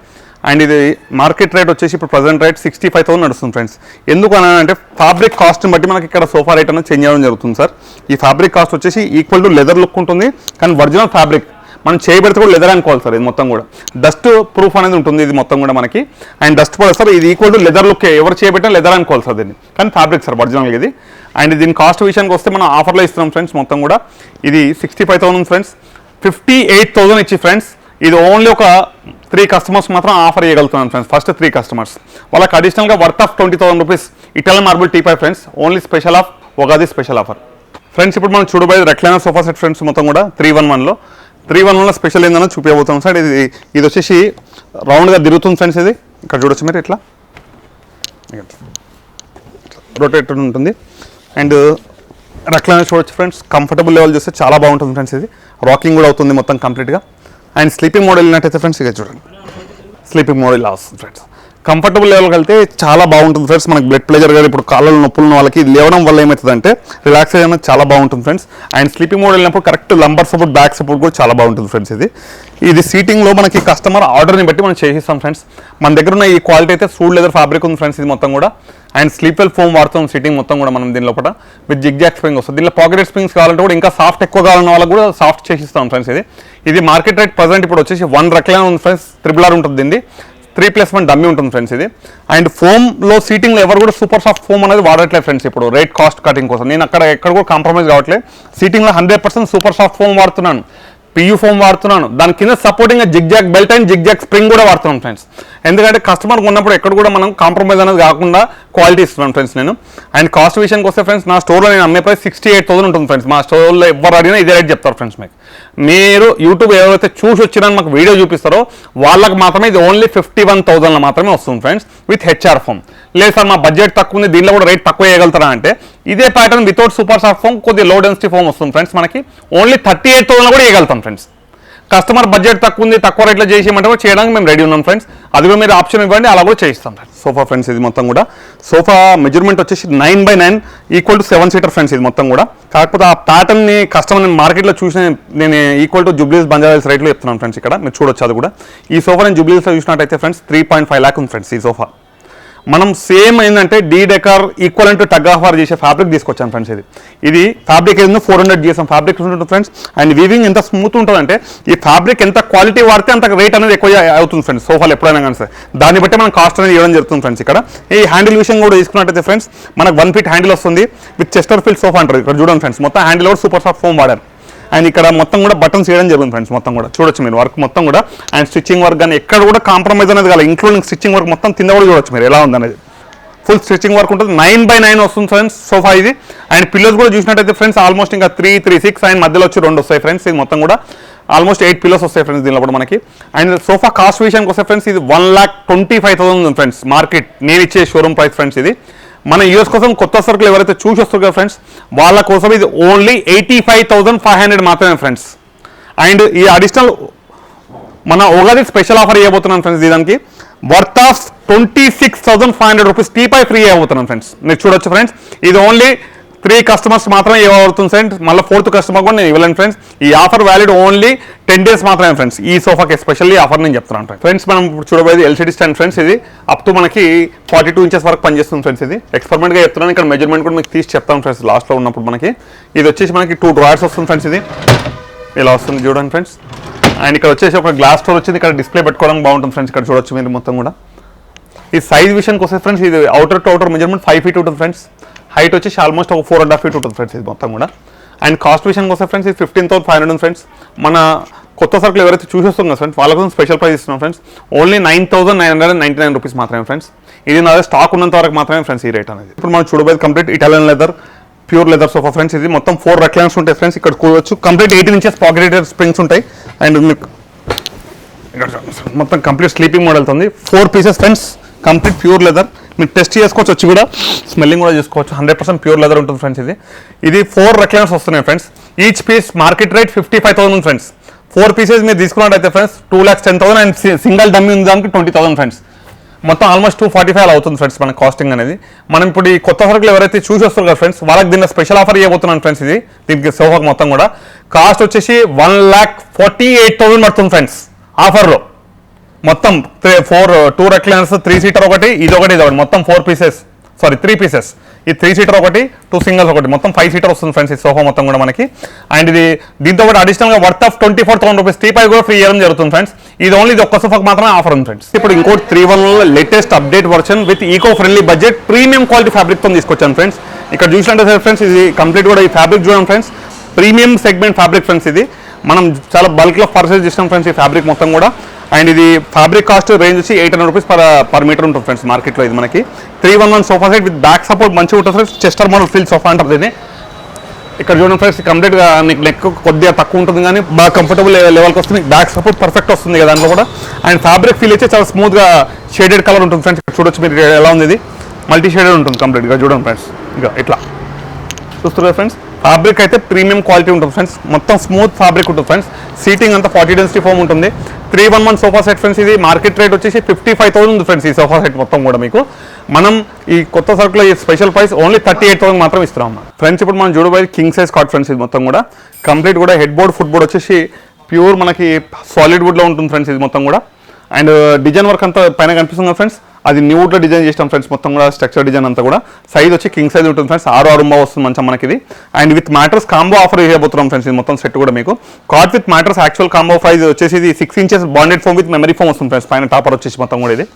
అండ్ ఇది మార్కెట్ రేట్ వచ్చేసి ఇప్పుడు ప్రజెంట్ రేట్ 65,000 నడుస్తుంది ఫ్రెండ్స్. ఎందుకు అని అంటే ఫ్యాబ్రిక్ కాస్ట్ని బట్టి మనకి ఇక్కడ సోఫా రేట్ అనేది చేంజ్ అవ్వడం జరుగుతుంది సార్. ఈ ఫ్యాబ్రిక్ కాస్ట్ వచ్చేసి ఈక్వల్ టు లెదర్ లుక్ ఉంటుంది, కానీ ఒరిజినల్ ఫ్యాబ్రిక్ మనం చేయబెడితే కూడా లెదర్ అనుకోవాలి సార్. ఇది మొత్తం కూడా డస్ట్ ప్రూఫ్ అనేది ఉంటుంది. ఇది మొత్తం కూడా మనకి అండ్ డస్ట్ పడదు సార్. ఇది ఈక్వల్ టు లెదర్ లుక్, ఎవరు చేయబెట్టినా లెదర్ అనుకోవాలి సార్ దీన్ని, కానీ ఫ్యాబ్రిక్ సార్ ఒరిజినల్ ఇది. అండ్ దీని కాస్ట్ విషయానికి వస్తే మనం ఆఫర్లో ఇస్తున్నాం ఫ్రెండ్స్. మొత్తం కూడా ఇది 65,000 ఫ్రెండ్స్. 58,000 ఇచ్చి ఫ్రెండ్స్. ఇది ఓన్లీ ఒక 3 customers మాత్రం ఆఫర్ ఇవ్వగలుగుతున్నాను ఫ్రెండ్స్. ఫస్ట్ 3 customers వాళ్ళకి అడిషనల్గా worth of 20,000 rupees Italian marble teapoy friends. Only special of Ugadi special offer friends. ఇప్పుడు మనం చూడబోయేది రెక్లైనర్ సోఫా సెట్ ఫ్రెండ్స్. మొత్తం కూడా 311లో స్పెషల్ ఏందన్నా చూపించబోతాం సార్. ఇది వచ్చేసి రౌండ్గా తిరుగుతుంది ఫ్రెండ్స్. ఇది ఇక్కడ చూడొచ్చు మీరు, ఇట్లా రొటేటర్ ఉంటుంది. అండ్ రెక్లైనర్ చూడొచ్చు ఫ్రెండ్స్. కంఫర్టబుల్ లెవెల్ చూస్తే చాలా బాగుంటుంది ఫ్రెండ్స్. ఇది రాకింగ్ కూడా అవుతుంది మొత్తం కంప్లీట్గా. అండ్ స్లీపింగ్ మోడల్ ఉన్నట్టయితే ఫ్రెండ్స్ ఇక చూడండి, స్లీపింగ్ మోడల్ వస్తుంది ఫ్రెండ్స్. కంఫర్టబుల్ లెవెల్కి వెళ్తే చాలా బాగుంటుంది ఫ్రెండ్స్. మనకి బ్లడ్ ప్రెషర్ కానీ ఇప్పుడు కాళ్ళలో నొప్పులు ఉన్న వాళ్ళకి లేవడం వల్ల ఏమవుతుందంటే రిలాక్సేషన్ అనేది చాలా బాగుంటుంది ఫ్రెండ్స్. అండ్ స్లీపింగ్ మోడల్ వెళ్ళినప్పుడు correct lumbar support, back support కూడా చాలా బాగుంటుంది ఫ్రెండ్స్. ఇది సీటింగ్లో మనకి కస్టమర్ ఆర్డర్ని బట్టి మనం చేసిస్తాం ఫ్రెండ్స్. మన దగ్గర ఉన్న ఈ క్వాలిటీ అయితే సూడ్ లెదర్ ఫ్యాబ్రిక్ ఉంది ఫ్రెండ్స్. ఇది మొత్తం కూడా అండ్ స్లీప్ వెల్ ఫోమ్ వాడుతాం సీటింగ్ మొత్తం కూడా మనం దీని లోపల విత్ జిగ్జాగ్ స్ప్రింగ్ వస్తుంది. దీనిలో పాకెట్ స్ప్రింగ్స్ కావాలంటే కూడా ఇంకా సాఫ్ట్ ఎక్కువ కావాలన్న వాళ్ళకి కూడా సాఫ్ట్ చేసిస్తాం ఫ్రెండ్స్. ఇది మార్కెట్ రేట్ ప్రజెంట్ ఇప్పుడు వచ్చేసి 1 రెక్లైనర్ ఉంది ఫ్రెండ్స్. 3R ఉంటుంది దీన్ని, 3+1 డమ్మీ ఉంటుంది ఫ్రెండ్స్. ఇది అండ్ ఫోమ్లో సీటింగ్లో ఎవరు కూడా సూపర్ సాఫ్ట్ ఫోమ్ అనేది వాడట్లేదు ఫ్రెండ్స్. ఇప్పుడు రేట్ కాస్ట్ కటింగ్ కోసం నేను ఎక్కడ కూడా కాంప్రమైజ్ కావట్లేదు. సీటింగ్లో 100% సూపర్ సాఫ్ట్ ఫోమ్ వాడుతున్నాను, పియూ ఫోమ్ వాడుతున్నాను. దాని కింద supporting zigzag belt and zigzag spring కూడా వాడుతున్నాం ఫ్రెండ్స్. ఎందుకంటే కస్టమర్కి ఉన్నప్పుడు ఎక్కడ కూడా మనం కాంప్రమైజ్ అనేది కాకుండా క్వాలిటీ ఇస్తున్నాను ఫ్రెండ్స్ నేను. అండ్ కాస్ట్ విషయానికి వస్తే ఫ్రెండ్స్, నా స్టోర్లో నేను అమ్మే ప్రైస్ 68,000 ఉంటుంది ఫ్రెండ్స్. మా స్టోర్లో ఎవరు అడిగినా ఇదే రేట్ చెప్తారు ఫ్రెండ్స్. మీరు యూట్యూబ్ ఎవరైతే చూసి వచ్చినా మాకు వీడియో చూపిస్తారో వాళ్ళకి మాత్రమే ఇది ఓన్లీ 51,000లో మాత్రమే వస్తుంది ఫ్రెండ్స్, విత్ హెచ్ఆర్ ఫోమ్. లేదు సార్ మా బడ్జెట్ తక్కువ ఉంది, దీనిలో కూడా రేట్ తక్కువ వేయగలుగుతారా అంటే ఇదే pattern without super soft foam కొద్దిగా లో డెన్సిటీ ఫోమ్ వస్తుంది ఫ్రెండ్స్. మనకి ఓన్లీ 38,000లో కూడా వేయగలుగుతాం ఫ్రెండ్స్. కస్టమర్ బడ్జెట్ తక్కువ ఉంది, తక్కువ రేట్లో చేసేయమంటే కూడా చేయడానికి మేము రెడీ ఉన్నాం ఫ్రెండ్స్. అది కూడా మీరు ఆప్షన్ ఇవ్వండి, అలా కూడా చేయిస్తాం ఫ్రెండ్స్. సోఫా ఫ్రెండ్స్ ఇది మొత్తం కూడా సోఫా మెజర్మెంట్ వచ్చేసి 9x9 equal to 7 seater friends. ఇది మొత్తం కూడా కాకపోతే ఆ ప్యాటర్న్ని కస్టమర్ నేను మార్కెట్లో చూసిన నేను ఈక్వల్ టు జూబ్లీస్ బంజారాహిల్స్ రేట్లో చెప్తున్నాను ఫ్రెండ్స్. ఇక్కడ మీరు చూడొచ్చు అది కూడా. ఈ సోఫా నేను జూబ్లీస్లో చూసినట్టయితే ఫ్రెండ్స్ 3.5 lakh ఉంది ఫ్రెండ్స్. ఈ సోఫా మనం సేమ్ ఏంటంటే D decor equal to tug of war చేసే ఫ్యాబ్రిక్ తీసుకొచ్చాను ఫ్రెండ్స్. ఇది ఫ్యాబ్రిక్ ఏదో 400 GSM ఫ్యాబ్రిక్ ఉంటుంది ఫ్రెండ్స్. అండ్ వీవింగ్ ఎంత స్మూత్ ఉంటుందంటే ఈ ఫ్యాబ్రిక్ ఎంత క్వాలిటీ వాడితే అంత రేట్ అనేది ఎక్కువ అవుతుంది ఫ్రెండ్స్. సోఫాలు ఎప్పుడైనా కానీ సార్ దాన్ని బట్టి మనం కాస్ట్ అనేది ఇవ్వడం జరుగుతుంది ఫ్రెండ్స్. ఇక్కడ ఈ హ్యాండిల్ విషయం కూడా తీసుకున్నట్టయితే ఫ్రెండ్స్ మనకు 1 feet హ్యాండిల్ వస్తుంది విత్ చెస్టర్ ఫిల్ సోఫా అంటారు. ఇక్కడ చూడండి ఫ్రెండ్స్, మొత్తం హ్యాండిల్ కూడా సూపర్ సాఫ్ట్ ఫోమ్ వాడారు. అండ్ ఇక్కడ మొత్తం కూడా బటన్స్ చేయడం జరుగుతుంది ఫ్రెండ్స్. మొత్తం కూడా చూడొచ్చు మీరు వర్క్ మొత్తం కూడా. అండ్ స్టిచ్చింగ్ వర్క్ కానీ ఎక్కడ కూడా కాంప్రమైజ్ అనేది కాదు, ఇంక్లూడింగ్ స్టిచ్చింగ్ వర్క్ మొత్తం కింద కూడా చూడొచ్చు మీరు ఎలా ఉందనేది. ఫుల్ స్టిచ్చింగ్ వర్క్ ఉంటుంది. 9x9 వస్తుంది ఫ్రెండ్స్ సోఫా ఇది. అండ్ పిల్లోస్ కూడా చూసినట్టయితే ఫ్రెండ్స్ ఆల్మోస్ట్ ఇంకా 3, 3, 6 అండ్ మధ్యలో వచ్చి 2 వస్తాయి ఫ్రెండ్స్. ఇది మొత్తం కూడా ఆల్మోస్ట్ 8 పిల్లోస్ వస్తాయి ఫ్రెండ్స్ దీనిలో కూడా మనకి. అండ్ సోఫా కాస్ట్ విషయానికి వస్తే ఫ్రెండ్స్ ఇది 1,25,000 ఫ్రెండ్స్ మార్కెట్ నేను ఇచ్చే షోరూమ్ ప్రైస్ ఫ్రెండ్స్. ఇది మన యూఎస్ కోసం కొత్త సరుకులు ఎవరైతే చూసి వస్తారు కదా ఫ్రెండ్స్ వాళ్ళ కోసం ఇది ఓన్లీ 85,500 మాత్రమే ఫ్రెండ్స్. అండ్ ఈ అడిషనల్ మన ఉగాది స్పెషల్ ఆఫర్ ఇవ్వబోతున్నాను ఫ్రెండ్స్. దీనికి వర్త్ ఆఫ్ 26,500 రూపీస్ టీపై ఫ్రీ ఇవ్వబోతున్నాను ఫ్రెండ్స్. మీరు చూడొచ్చు ఫ్రెండ్స్ ఇది ఓన్లీ 3 కస్టమర్స్ మాత్రమే ఇవ్వబడుతుంది ఫ్రెండ్స్. మళ్ళీ 4th కస్టమర్ కూడా నేను ఇవ్వలేను ఫ్రెండ్స్. ఈ ఆఫర్ వ్యాలిడ్ ఓన్లీ 10 days మాత్రమే ఫ్రెండ్స్. ఈ సోఫాకి ఎస్పెషల్లీ ఆఫర్ నేను చెప్తున్నాను ఫ్రెండ్స్. మనం ఇప్పుడు చూడబోయేది ఎల్సిడి స్టాండ్ ఫ్రెండ్స్. ఇది అప్ టు మనకి 42 ఇంచెస్ వరకు పనిచేస్తుంది ఫ్రెండ్స్. ఇది ఎక్స్పెరిమెంట్గా చెప్తున్నాను. ఇక్కడ మెజర్మెంట్ కూడా మీకు తీసి చెప్తాను ఫ్రెండ్స్ లాస్ట్లో ఉన్నప్పుడు. మనకి ఇది వచ్చేసి మనకి 2 డ్రాయర్స్ వస్తుంది ఫ్రెండ్స్. ఇది ఇలా వస్తుంది చూడండి ఫ్రెండ్స్. అండ్ ఇక్కడ వచ్చేసి ఒక గ్లాస్ స్టోర్ వచ్చింది. ఇక్కడ డిస్ప్లే పెట్టుకోవడానికి బాగుంటుంది ఫ్రెండ్స్. ఇక్కడ చూడొచ్చు మీరు మొత్తం కూడా. ఈ సైజ్ విషయానికి వస్తే ఫ్రెండ్స్ ఇది outer to outer measurement 5 feet ఉంటుంది ఫ్రెండ్స్. హైట్ వచ్చేసి ఆల్మోస్ట్ ఒక 4.5 feet ఉంటుంది ఫ్రెండ్స్ ఇది మొత్తం కూడా. అండ్ కాస్ట్ విషయానికి వస్తే ఫ్రెండ్స్ ఇది 15,500 ఉంది ఫ్రెండ్స్. మన కొత్త సరుకులు ఎవరైతే చూసేస్తున్నాం కదా ఫ్రెండ్స్ వాళ్ళ కోసం స్పెషల్ ప్రైస్ ఇస్తున్నాం ఫ్రెండ్స్. ఓన్లీ 9,999 రూపీస్ మాత్రమే ఫ్రెండ్స్. ఇది నా స్టాక్ ఉన్నంత వరకు మాత్రమే ఫ్రెండ్స్ ఈ రేట్ అనేది. ఇప్పుడు మనం చూడబోయేది complete Italian leather pure leather sofa friends. ఇది మొత్తం 4 రెక్లైన్స్ ఉంటాయి ఫ్రెండ్స్. ఇక్కడ కూడవచ్చు. కంప్లీట్ 18 inches పాకెటెడ్ స్ప్రింగ్స్ ఉంటాయి. అండ్ మీకు ఇక్కడ మొత్తం కంప్లీట్ స్లీపింగ్ మోడల్ ఉంది. 4 pieces friends. Complete pure leather. మీరు టెస్ట్ చేసుకోవచ్చు వచ్చి కూడా స్మెల్లింగ్ కూడా చేసుకోవచ్చు. 100% ప్యూర్ లెదర్ ఉంటుంది ఫ్రెండ్స్. ఇది 4 రెక్లైన్స్ వస్తున్నాయి friends. Each piece market rate 55,000 friends. 4 pieces మీరు తీసుకున్నట్టయితే ఫ్రెండ్స్ 2,10,000 అండ్ సింగిల్ డమ్మీ ఉంది దానికి 20,000 ఫ్రెండ్స్. మొత్తం ఆల్మోస్ట్ 245 అవుతుంది ఫ్రెండ్స్ మన కాస్టింగ్ అనేది. మనం ఇప్పుడు ఈ కొత్త సరుకులు ఎవరైతే చూసి వస్తారు కదా ఫ్రెండ్స్ వాళ్ళకి దీన్ని స్పెషల్ ఆఫర్ ఇవ్వబోతున్నాను ఫ్రెండ్స్. ఇది దీనికి సోఫాకి మొత్తం కూడా కాస్ట్ వచ్చేసి 1,48,000 పడుతుంది ఫ్రెండ్స్ ఆఫర్లో. మొత్తం 2 రెక్లైనర్స్ 3 seater ఒకటి ఇది ఒకటి మొత్తం 4 pieces 3 pieces. ఈ 3 seater ఒకటి 2 singles ఒకటి మొత్తం 5 seater వస్తుంది ఫ్రెండ్స్ ఈ సోఫా మొత్తం కూడా మనకి. అండ్ ఇది దీంతో కూడా అడిషనల్గా వర్త్ ఆఫ్ 24,000 రూపీస్ టీపై కూడా ఫ్రీ ఇవ్వడం జరుగుతుంది ఫ్రెండ్స్. ఇది ఓన్లీ ఇది ఒక్క సోఫాకి మాత్రమే ఆఫర్ ఉంది ఫ్రెండ్స్. ఇప్పుడు ఇంకోటి 311 latest update version with eco friendly budget premium quality ఫ్యాబ్రిక్తో తీసుకొచ్చాను ఫ్రెండ్స్. ఇక్కడ చూసినట్టు ఫ్రెండ్స్ ఇది కంప్లీట్ కూడా ఈ ఫ్యాబ్రిక్ చూడండి friends. Premium segment fabric friends. ఇది మనం చాలా బల్క్లో పర్చేస్ చేసినాం ఫ్రెండ్స్ ఈ ఫ్యాబ్రిక్ మొత్తం కూడా. అండ్ ఇది ఫ్యాబ్రిక్ కాస్ట్ రేంజ్ వచ్చి 800 రూపీస్ పర్ మీటర్ ఉంటుంది ఫ్రెండ్స్ మార్కెట్లో. ఇది మనకి 311 sofa set with back support మంచిగా ఉంటుంది friends. Chester model feel sofa అంటారు దీన్ని. ఇక్కడ చూడండి ఫ్రెండ్స్ కంప్లీట్గా మీకు నెక్ కొద్దిగా తక్కువ ఉంటుంది కానీ బాగా కంఫర్టబుల్ లెవెల్కి వస్తుంది. బ్యాక్ సపోర్ట్ పర్ఫెక్ట్ వస్తుంది కదా దాంట్లో కూడా. అండ్ ఫ్యాబ్రిక్ ఫీల్ వచ్చి చాలా స్మూత్గా షేడెడ్ కలర్ ఉంటుంది ఫ్రెండ్స్. ఇక్కడ చూడొచ్చు మీరు ఎలా ఉంది. ఇది మల్టీ షేడెడ్ ఉంటుంది కంప్లీట్గా చూడండి ఫ్రెండ్స్. ఇక ఇట్లా చూస్తారు కదా ఫ్రెండ్స్. ఫ్యాబ్రిక్ అయితే ప్రీమియం క్వాలిటీ ఉంటుంది ఫ్రెండ్స్. మొత్తం స్మూత్ ఫ్యాబ్రిక్ ఉంటుంది ఫ్రెండ్స్. సీటింగ్ అంతా 40 density ఫోమ్ ఉంటుంది. 311 సోఫా సెట్ ఫ్రెండ్స్. ఇది మార్కెట్ రేట్ వచ్చేసి 55,000 ఉంది ఫ్రెండ్స్ ఈ సోఫా సెట్ మొత్తం కూడా మీకు. మనం ఈ కొత్త సరుకులో ఈ స్పెషల్ ప్రైస్ ఓన్లీ 38,000 మాత్రం ఇస్తున్నాం ఫ్రెండ్స్. ఇప్పుడు మనం చూడబోయేది కింగ్ సైజ్ కాట్ ఫ్రెండ్స్. ఇది మొత్తం కూడా కంప్లీట్ కూడా హెడ్ బోర్డ్ ఫుట్ బోర్డ్ వచ్చేసి ప్యూర్ మనకి సాలిడ్ వుడ్లో ఉంటుంది ఫ్రెండ్స్. ఇది మొత్తం కూడా అండ్ డిజైన్ వర్క్ అంతా పైన కనిపిస్తుంది కదా ఫ్రెండ్స్. అది న్యూడ్లో డిజైన్ చేస్తాం ఫ్రెండ్స్ మొత్తం కూడా. స్ట్రక్చర్ డిజైన్ అంతా కూడా సైజ్ వచ్చి కింగ్ సైజ్ ఉంటుంది ఫ్రెండ్స్. 6 వస్తుంది మంచం మనకి ఇది. And with mattress combo offer ఇవ్వబోతున్నాం ఫ్రెండ్స్. ఇది మొత్తం సెట్ కూడా మీకు cot with mattress actual combo price వచ్చేసి ఇది 6 inches bonded foam with memory foam వస్తుంది ఫ్రెండ్స్. పైన టాపర్ వచ్చేసి మొత్తం కూడా ఇది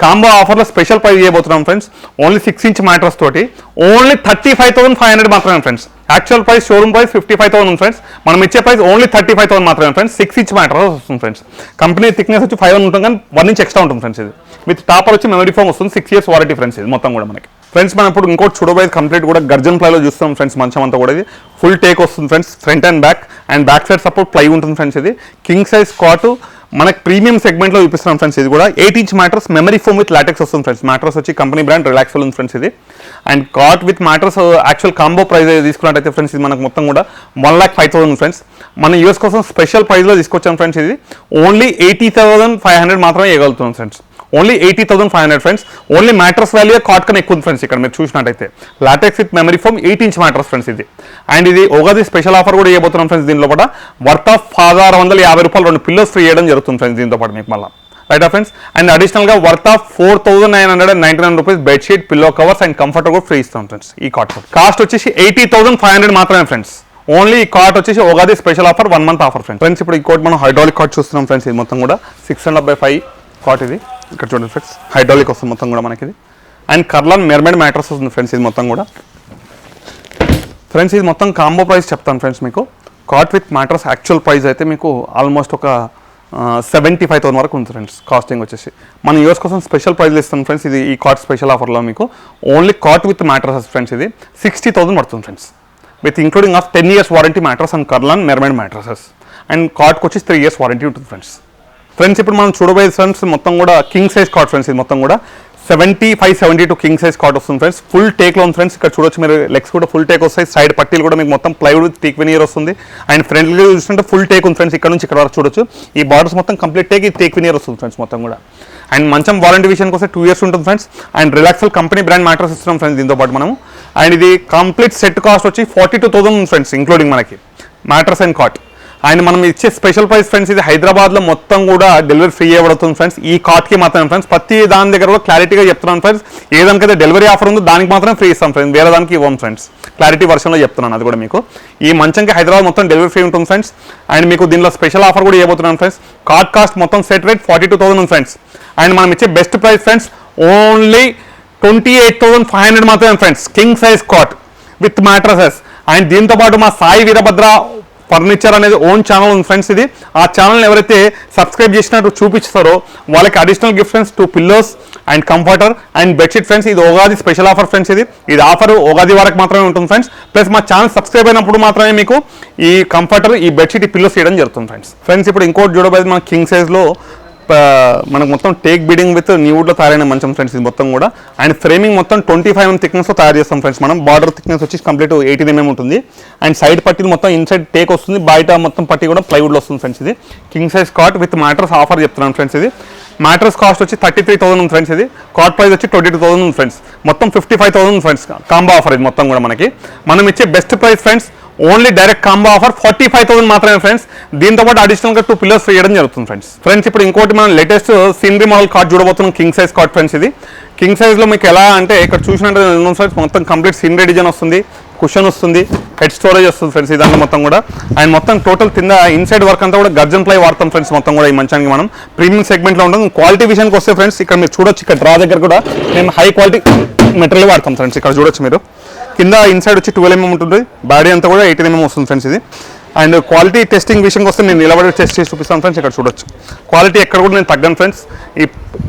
కాంబో ఆఫర్లో స్పెషల్ ప్రైస్ ఇవ్వబోతున్నాం ఫ్రెండ్స్. ఓన్లీ 6 inch మ్యాట్రస్ తోటి ఓన్లీ 35,500 మాత్రమే friends. Actual price showroom price 55,000 friends. మనం ఇచ్చే ప్రైస్ ఓన్లీ 35,000 మాత్రమే ఫ్రెండ్స్. 6 inch మ్యాట్రస్ వస్తుంది ఫ్రెండ్స్. కంపెనీ థిక్నెస్ వచ్చి 5 ఉంటుంది కానీ 1 inch ఎక్స్ట్రా ఉంటుంది ఫ్రెండ్స్. ఇది విత్ టాపర్ వచ్చి మెమరీ ఫోమ్ వస్తుంది. 6 years వారంటీ ఫ్రెండ్స్. ఇది మొత్తం కూడా మనకి ఫ్రెండ్స్. మనం ఇప్పుడు ఇంకోటి చూడబోయేది కంప్లీట్ కూడా గర్జన్ ప్లైలో చూస్తాం ఫ్రెండ్స్. మంచం అంతా కూడా ఇది ఫుల్ టేక్ వస్తుంది friends. Front and back and back side support ply ఉంటుంది ఫ్రెండ్స్. ఇది కింగ్ సైజ్ కాట్ మనకి ప్రీమియం సెగ్మెంట్లో చూపిస్తున్నాం ఫ్రెండ్స్. ఇది కూడా 8 inch mattress memory foam with latex వస్తుంది ఫ్రెండ్స్. మ్యాట్రస్ వచ్చి కంపెనీ బ్రాండ్ రిలాక్స్ఫుల్ ఉంది ఫ్రెండ్స్. ఇది and cot with mattress actual combo price తీసుకున్నట్టయితే ఫ్రెండ్స్ ఇది మనకు మొత్తం కూడా 1,05,000 ఫ్రెండ్స్. మన యూఎస్ కోసం స్పెషల్ ప్రైస్లో తీసుకొచ్చాం ఫ్రెండ్స్. ఇది ఓన్లీ 80,500 మాత్రమే ఇవ్వగలుగుతున్నాం friends. Only 80,500 friends. Only mattress value cot కన్నా ఎక్కువ ఉంది ఫ్రెండ్స్. ఇక్కడ మీరు చూసినట్టయితే latex with memory foam 8 inch mattress friends. ఇది అండ్ ఇది ఉగాది స్పెషల్ ఆఫర్ కూడా ఇవ్వబోతున్నాం ఫ్రెండ్స్. దీనిలో కూడా వర్త్ ఆఫ్ 1,650 రూపాయలు 2 పిల్లోస్ ఫ్రీ చేయడం జరుగుతుంది ఫ్రెండ్స్ దీంతో పాటు మీకు మళ్ళీ రైట్ ఫ్రెండ్స్. అండ్ అడిషనల్గా worth of 4,999 rupees bedsheet pillow covers and comforter కూడా ఫ్రీ ఇస్తాం ఫ్రెండ్స్. ఈ కాట్ కాస్ట్ వచ్చేసి 80,500 మాత్రమే ఫ్రెండ్స్. ఓన్లీ ఈ కాట్ వచ్చేసి Ugadi special offer 1 month offer friends. ఇప్పుడు ఈ కోట్ మనం హైడ్రాలిక్ కాట్ చూస్తున్నాం ఫ్రెండ్స్. ఇది మొత్తం కూడా 6.5 కాట్. ఇది ఇక్కడ చూడండి ఫ్రెండ్స్. హైడ్రాలిక్ వస్తుంది మొత్తం కూడా మనకి ఇది. అండ్ కర్లాన్ మెర్మైడ్ మ్యాట్రస్ వస్తుంది ఫ్రెండ్స్. ఇది మొత్తం కూడా ఫ్రెండ్స్. ఇది మొత్తం కాంబో ప్రైస్ చెప్తాను ఫ్రెండ్స్ మీకు. Cot with mattress actual price అయితే మీకు ఆల్మోస్ట్ ఒక 75,000 వరకు ఉంది ఫ్రెండ్స్ కాస్టింగ్ వచ్చేసి. మన యూఎస్ కోసం స్పెషల్ ప్రైజ్లు ఇస్తాం ఫ్రెండ్స్. ఇది ఈ కాట్ స్పెషల్ ఆఫర్లో మీకు only cot with mattresses friends. ఇది 60,000 పడుతుంది friends, with including of 10 years warranty mattress and Kurlon mermaid mattresses. And కాట్కి వచ్చి 3 years వారంటీ ఉంటుంది ఫ్రెండ్స్. ఇప్పుడు మనం చూడబోయే ఫ్రెండ్స్ మొత్తం కూడా కింగ్ సైజ్ కాట్ ఫ్రెండ్స్. ఇది మొత్తం కూడా 75-72 కింగ్ సైజ్ కాట్ వస్తుంది ఫ్రెండ్స్. ఫుల్ టేక్లో ఉంది ఫ్రెండ్స్. ఇక్కడ చూడొచ్చు మీరు, లెగ్స్ కూడా ఫుల్ టేక్ వస్తాయి. సైడ్ పట్టీలు కూడా మీకు మొత్తం ప్లైవుడ్ విత్ థిక్ వెనియర్ వస్తుంది. అండ్ ఫ్రంట్లో చూస్తుంటే ఫుల్ టేక్ ఉంది ఫ్రెండ్స్. ఇక్కడ నుంచి ఇక్కడ వరకు చూడొచ్చు. ఈ బార్డర్స్ మొత్తం కంప్లీట్ టేక్, ఈ థిక్ వెనియర్ వస్తుంది ఫ్రెండ్స్ మొత్తం కూడా. అండ్ మంచం వారంటీ విషయానికి వస్తే 2 years ఉంటుంది friends. And Relaxwell company brand mattress ఇస్తున్నాం ఫ్రెండ్స్ దీంతో పాటు మనము. అండ్ ఇది కంప్లీట్ సెట్ కాస్ట్ వచ్చి 42,000 ఫ్రెండ్స్, ఇంక్లూడింగ్ మనకి మ్యాట్రస్ అండ్ కాట్. అండ్ మనం ఇచ్చే స్పెషల్ ప్రైస్ ఫ్రెండ్స్, ఇది హైదరాబాద్లో మొత్తం కూడా డెలివరీ ఫ్రీ అవ్వబడుతుంది ఫ్రెండ్స్. ఈ కార్ట్కి మాత్రమే ఫ్రెండ్స్. ప్రతి దాని దగ్గర కూడా క్లారిటీగా చెప్తున్నాను ఫ్రెండ్స్. ఏదానికైతే డెలివరీ ఆఫర్ ఉందో దానికి మాత్రమే ఫ్రీ ఇస్తాం ఫ్రెండ్స్, వేరే దానికి ఇవ్వం ఫ్రెండ్స్. క్లారిటీ వర్షన్లో చెప్తున్నాను అది కూడా మీకు. ఈ మంచంకి హైదరాబాద్ మొత్తం డెలివరీ ఫ్రీ ఉంటుంది ఫ్రెండ్స్. అండ్ మీకు దీనిలో స్పెషల్ ఆఫర్ కూడా ఇవ్వబోతున్నాను ఫ్రెండ్స్. కార్ట్ కాస్ట్ మొత్తం సెట్ రేట్ 42,000 ఫ్రెండ్స్. అండ్ మనం ఇచ్చే బెస్ట్ ప్రైస్ ఫ్రెండ్స్ ఓన్లీ 28,500 మాత్రమే friends, king size cot with mattresses. And దీంతో పాటు మా సాయి వీరభద్ర ఫర్నిచర్ అనేది ఓన్ ఛానల్ ఉంది ఫ్రెండ్స్. ఇది ఆ ఛానల్ని ఎవరైతే సబ్స్క్రైబ్ చేసినట్టు చూపిస్తారో వాళ్ళకి additional gift friends 2 pillows and comforter and bedsheet friends. ఇది ఉగాది స్పెషల్ ఆఫర్ ఫ్రెండ్స్. ఇది ఆఫర్ ఉగాది వరకు మాత్రమే ఉంటుంది ఫ్రెండ్స్. ప్లస్ మా ఛానల్ సబ్స్క్రైబ్ అయినప్పుడు మాత్రమే మీకు ఈ కంఫర్టర్, ఈ బెడ్షీట్, ఈ పిల్లోస్ చేయడం జరుగుతుంది ఫ్రెండ్స్. ఇప్పుడు ఇంకోటి చూడబోయేది మన కింగ్ సైజ్లో మనకు మొత్తం టేక్ బీడింగ్ విత్ న్యూడ్లో తయారైన మంచం ఫ్రెండ్స్. ఇది మొత్తం కూడా. అండ్ ఫ్రేమింగ్ మొత్తం 25 mm థిక్నెస్తో తయారు చేస్తాం ఫ్రెండ్స్ మనం. బార్డర్ థిక్నెస్ వచ్చి కంప్లీట్ 18 mm ఉంటుంది. అండ్ సైడ్ పట్టీలు మొత్తం ఇన్సైడ్ టేక్ వస్తుంది, బయట మొత్తం పట్టీ కూడా ప్లైవుడ్లో వస్తుంది ఫ్రెండ్స్. ఇది king size cot with mattress offer చెప్తున్నాను ఫ్రెండ్స్. ఇది మ్యాట్రస్ కాస్ట్ వచ్చి 33,000 ఫ్రెండ్స్. ఇది కాట్ ప్రైస్ వచ్చి 22,000 ఫ్రెండ్స్. మొత్తం 55,000 ఫ్రెండ్స్ కాంబో ఆఫర్. ఇది మొత్తం కూడా మనకి మనం ఇచ్చే best price friends. Only direct combo offer 45,000 మాత్రమే ఫ్రెండ్స్. దీంతో పాటు అడిషనల్గా 2 pillows చేయడం జరుగుతుంది ఫ్రెండ్స్. ఇప్పుడు ఇంకోటి మనం లేటెస్ట్ సీనరీ మోడల్ కాట్ చూడబోతున్నాం, కింగ్ సైజ్ కాట్ ఫ్రెండ్స్. ఇది కింగ్ సైజ్లో మీకు ఎలా అంటే ఇక్కడ చూసినట్టు ఫ్రెండ్స్ మొత్తం కంప్లీట్ సీనరీ డిజైన్ వస్తుంది, కుషన్ వస్తుంది, హెడ్ స్టోరేజ్ వస్తుంది ఫ్రెండ్స్ ఇదంతా మొత్తం కూడా. అండ్ మొత్తం టోటల్ కింద ఇన్సైడ్ వర్క్ అంతా కూడా గర్జన్ ప్లై వాడతాం ఫ్రెండ్స్ మొత్తం కూడా. ఈ మంచానికి మనం ప్రీమియం సెగ్మెంట్లో ఉంటుంది. క్వాలిటీ విషయానికి వస్తే ఫ్రెండ్స్ ఇక్కడ మీరు చూడొచ్చు, ఇక్కడ డ్రా దగ్గర కూడా మేము హై క్వాలిటీ మెటీరియల్ వాడతాం ఫ్రెండ్స్. ఇక్కడ చూడొచ్చు మీరు, కింద ఇన్సైడ్ వచ్చి 12 mm ఉంటుంది, బాడీ అంతా కూడా 18 mm వస్తుంది ఫ్రెండ్స్. ఇది అండ్ క్వాలిటీ టెస్టింగ్ విషయంకి వస్తే నేను నిలబడి టెస్ట్ చేసి చూపిస్తాను ఫ్రెండ్స్. ఇక్కడ చూడొచ్చు క్వాలిటీ ఎక్కడ కూడా నేను తగ్గను ఫ్రెండ్స్. ఈ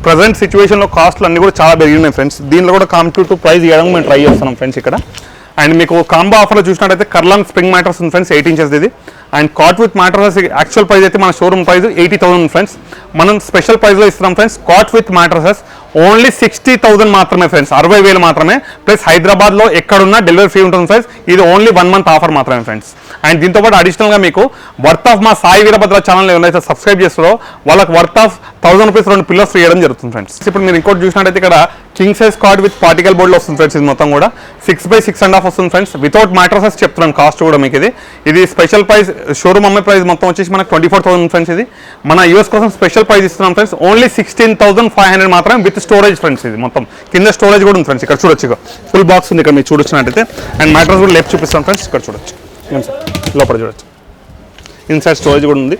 ప్రజెంట్ సిచ్యువేషన్లో కాస్ట్లు అన్నీ కూడా చాలా పెరిగినాయి ఫ్రెండ్స్. దీనిలో కూడా కాంపిటేటివ్ ప్రైస్ ఇవ్వడం మేము ట్రై చేస్తున్నాం ఫ్రెండ్స్ ఇక్కడ. అండ్ మీకు కాంబో ఆఫర్లో చూసినట్టయితే కర్లాన్ స్ప్రింగ్ మ్యాట్రస్ ఉంది ఫ్రెండ్స్, 8 inches ఇది. And cot with mattresses actual price అయితే మన షోరూమ్ ప్రైస్ 80,000 ఫ్రెండ్స్. మనం స్పెషల్ ప్రైస్లో ఇస్తున్నాం friends. Cot with mattresses only 60,000 మాత్రమే ఫ్రెండ్స్, 60,000 మాత్రమే. ప్లస్ హైదరాబాద్లో ఎక్కడున్నా డెలివరీ ఫ్రీ ఉంటుంది ఫ్రెండ్స్. ఇది ఓన్లీ 1 month ఆఫర్ మాత్రమే ఫ్రెండ్స్. అండ్ దీంతోపాటు అడిషనల్గా మీకు వర్త్ ఆఫ్ మా సాయి వీరభద్ర ఛానల్ ఎవరైతే సబ్స్క్రైబ్ చేస్తారో వాళ్ళకి worth of 1,000 rupees 2 pillows free చేయడం జరుగుతుంది ఫ్రెండ్స్. ఇప్పుడు మీరు ఇంకోటి చూసినట్టయితే ఇక్కడ king size card with particle బోర్డ్లో వస్తుంది ఫ్రెండ్స్. ఇది మొత్తం కూడా 6x6.5 వస్తుంది ఫ్రెండ్స్. వితౌట్ మ్యాట్రసెస్ చెప్తున్నాను కాస్ట్ కూడా మీకు. ఇది స్పెషల్ ప్రైస్, షోరూమ్ అమ్మే ప్రైస్ మొత్తం వచ్చేసి మనకు 24,000 ఫ్రెండ్స్. ఇది మన యూఎస్ కోసం స్పెషల్ ప్రైస్ ఇస్తున్నాం ఫ్రెండ్స్. ఓన్లీ 16,500 మాత్రమే విత్ స్టోరేజ్ ఫ్రెండ్స్. ఇది మొత్తం కింద స్టోరేజ్ కూడా ఉంది ఫ్రెండ్స్. ఇక్కడ చూడొచ్చు, ఫుల్ బాక్స్ ఉంది ఇక్కడ మీరు చూడొచ్చినట్టయితే. అండ్ మ్యాట్రస్ కూడా లెఫ్ట్ చూపిస్తాం ఫ్రెండ్స్. ఇక్కడ చూడొచ్చు, లోపల చూడొచ్చు, ఇన్సైడ్ స్టోరేజ్ కూడా ఉంది.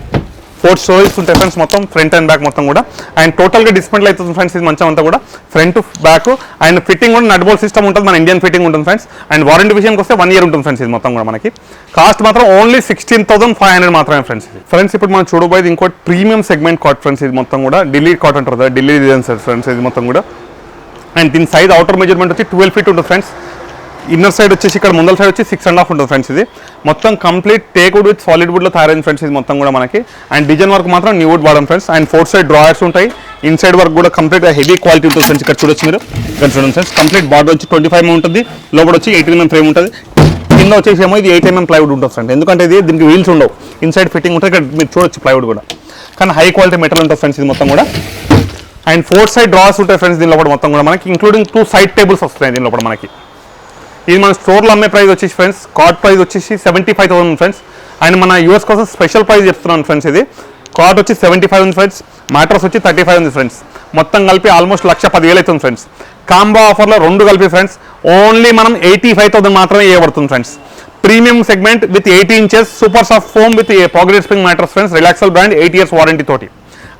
4 స్టోరేజ్ ఉంటాయి ఫ్రెండ్స్ మొత్తం, ఫ్రంట్ అండ్ బ్యాక్ మొత్తం కూడా. అండ్ టోటల్గా డిస్మెంటల్ అవుతుంది ఫ్రెండ్స్. ఇది మంచం అంతా కూడా ఫ్రంట్ బ్యాక్. అండ్ ఫిట్టింగ్ కూడా నట్ బోల్ట్ సిస్టమ్ ఉంటుంది, మన ఇండియన్ ఫిట్టింగ్ ఉంటుంది ఫ్రెండ్స్. అండ్ వారంటీ విషయానికి వస్తే 1 year ఉంటుంది ఫ్రెండ్స్. ఇది మొత్తం కూడా మనకి కాస్ట్ మాత్రం ఓన్లీ 16,500 మాత్రమే ఫ్రెండ్స్. ఫ్రెండ్స్ ఇప్పుడు మనం చూడబోయేది ఇంకోటి ప్రీమియం సెగ్మెంట్ కాట్ ఫ్రెండ్స్. ఇది మొత్తం కూడా ఢిల్లీ కాట్ అంటారు కదా, ఢిల్లీ డిజైన్స్ ఫ్రెండ్స్. ఇది మొత్తం కూడా. అండ్ దీని సైజ్ అవుటర్ మెజర్మెంట్ వచ్చి 12 feet ఉంటుంది ఫ్రెండ్స్. ఇన్నర్ సైడ్ వచ్చేసి ఇక్కడ ముందల సైడ్ వచ్చి 6.5 ఉంటుంది ఫ్రెండ్స్. ఇది మొత్తం complete teak wood with solid వుడ్లో తయారైంది ఫ్రెండ్స్. ఇది మొత్తం కూడా మనకి. అండ్ డిజైన్ వర్క్ మాత్రం న్యూ వుడ్ వాడడం ఫ్రెండ్స్. అండ్ 4 side డ్రాయర్స్ ఉంటాయి. ఇన్సైడ్ వర్క్ కూడా కంప్లీట్గా హెవీ క్వాలిటీ ఉంటుంది ఫ్రెండ్స్. ఇక్కడ చూడొచ్చు మీరు, ఇక్కడ చూడండి ఫ్రెండ్స్. కంప్లీట్ బార్డర్ వచ్చి 25 mm ఉంటుంది, లోపల వచ్చి 18 mm ఫ్రేమ్ ఉంటుంది. కింద వచ్చేసి ఏమో ఇది 8 mm ప్లైవుడ్ ఉంటుంది ఫ్రెండ్స్. ఎందుకంటే ఇది దీనికి వీల్స్ ఉండవు, ఇన్సైడ్ ఫిట్టింగ్ ఉంటుంది. ఇక్కడ మీరు చూడొచ్చు ప్లైవుడ్ కూడా, కానీ హై క్వాలిటీ మెటల్ ఉంటుంది ఫ్రెండ్స్. ఇది మొత్తం కూడా. అండ్ 4 side డ్రాస్ ఉంటాయి ఫ్రెండ్స్ దీనిలో కూడా మొత్తం కూడా మనకి, ఇంక్లూడింగ్ 2 side tables వస్తాయి దీనిలో కూడా మనకి. ఇది మన స్టోర్లో అమ్మే ప్రైస్ వచ్చేసి ఫ్రెండ్స్, కాట్ ప్రైస్ వచ్చేసి 75,000 ఫ్రెండ్స్. అండ్ మన యూఎస్ కోసం స్పెషల్ ప్రైస్ చెప్తున్నాను ఫ్రెండ్స్. ఇది కాట్ వచ్చి 75 ఉంది ఫ్రెండ్స్, మ్యాట్రస్ వచ్చి 35 ఉంది ఫ్రెండ్స్. మొత్తం కలిపి ఆల్మోస్ట్ 1,10,000 అవుతుంది ఫ్రెండ్స్. కాంబో ఆఫర్లో 2 కలిపి ఫ్రెండ్స్ ఓన్లీ మనం 85,000 మాత్రమే ఇవ్వబడుతుంది friends. Premium segment with 80 inches super soft foam with pocket spring mattress friends. Relaxwell brand 8 years warranty తోటి.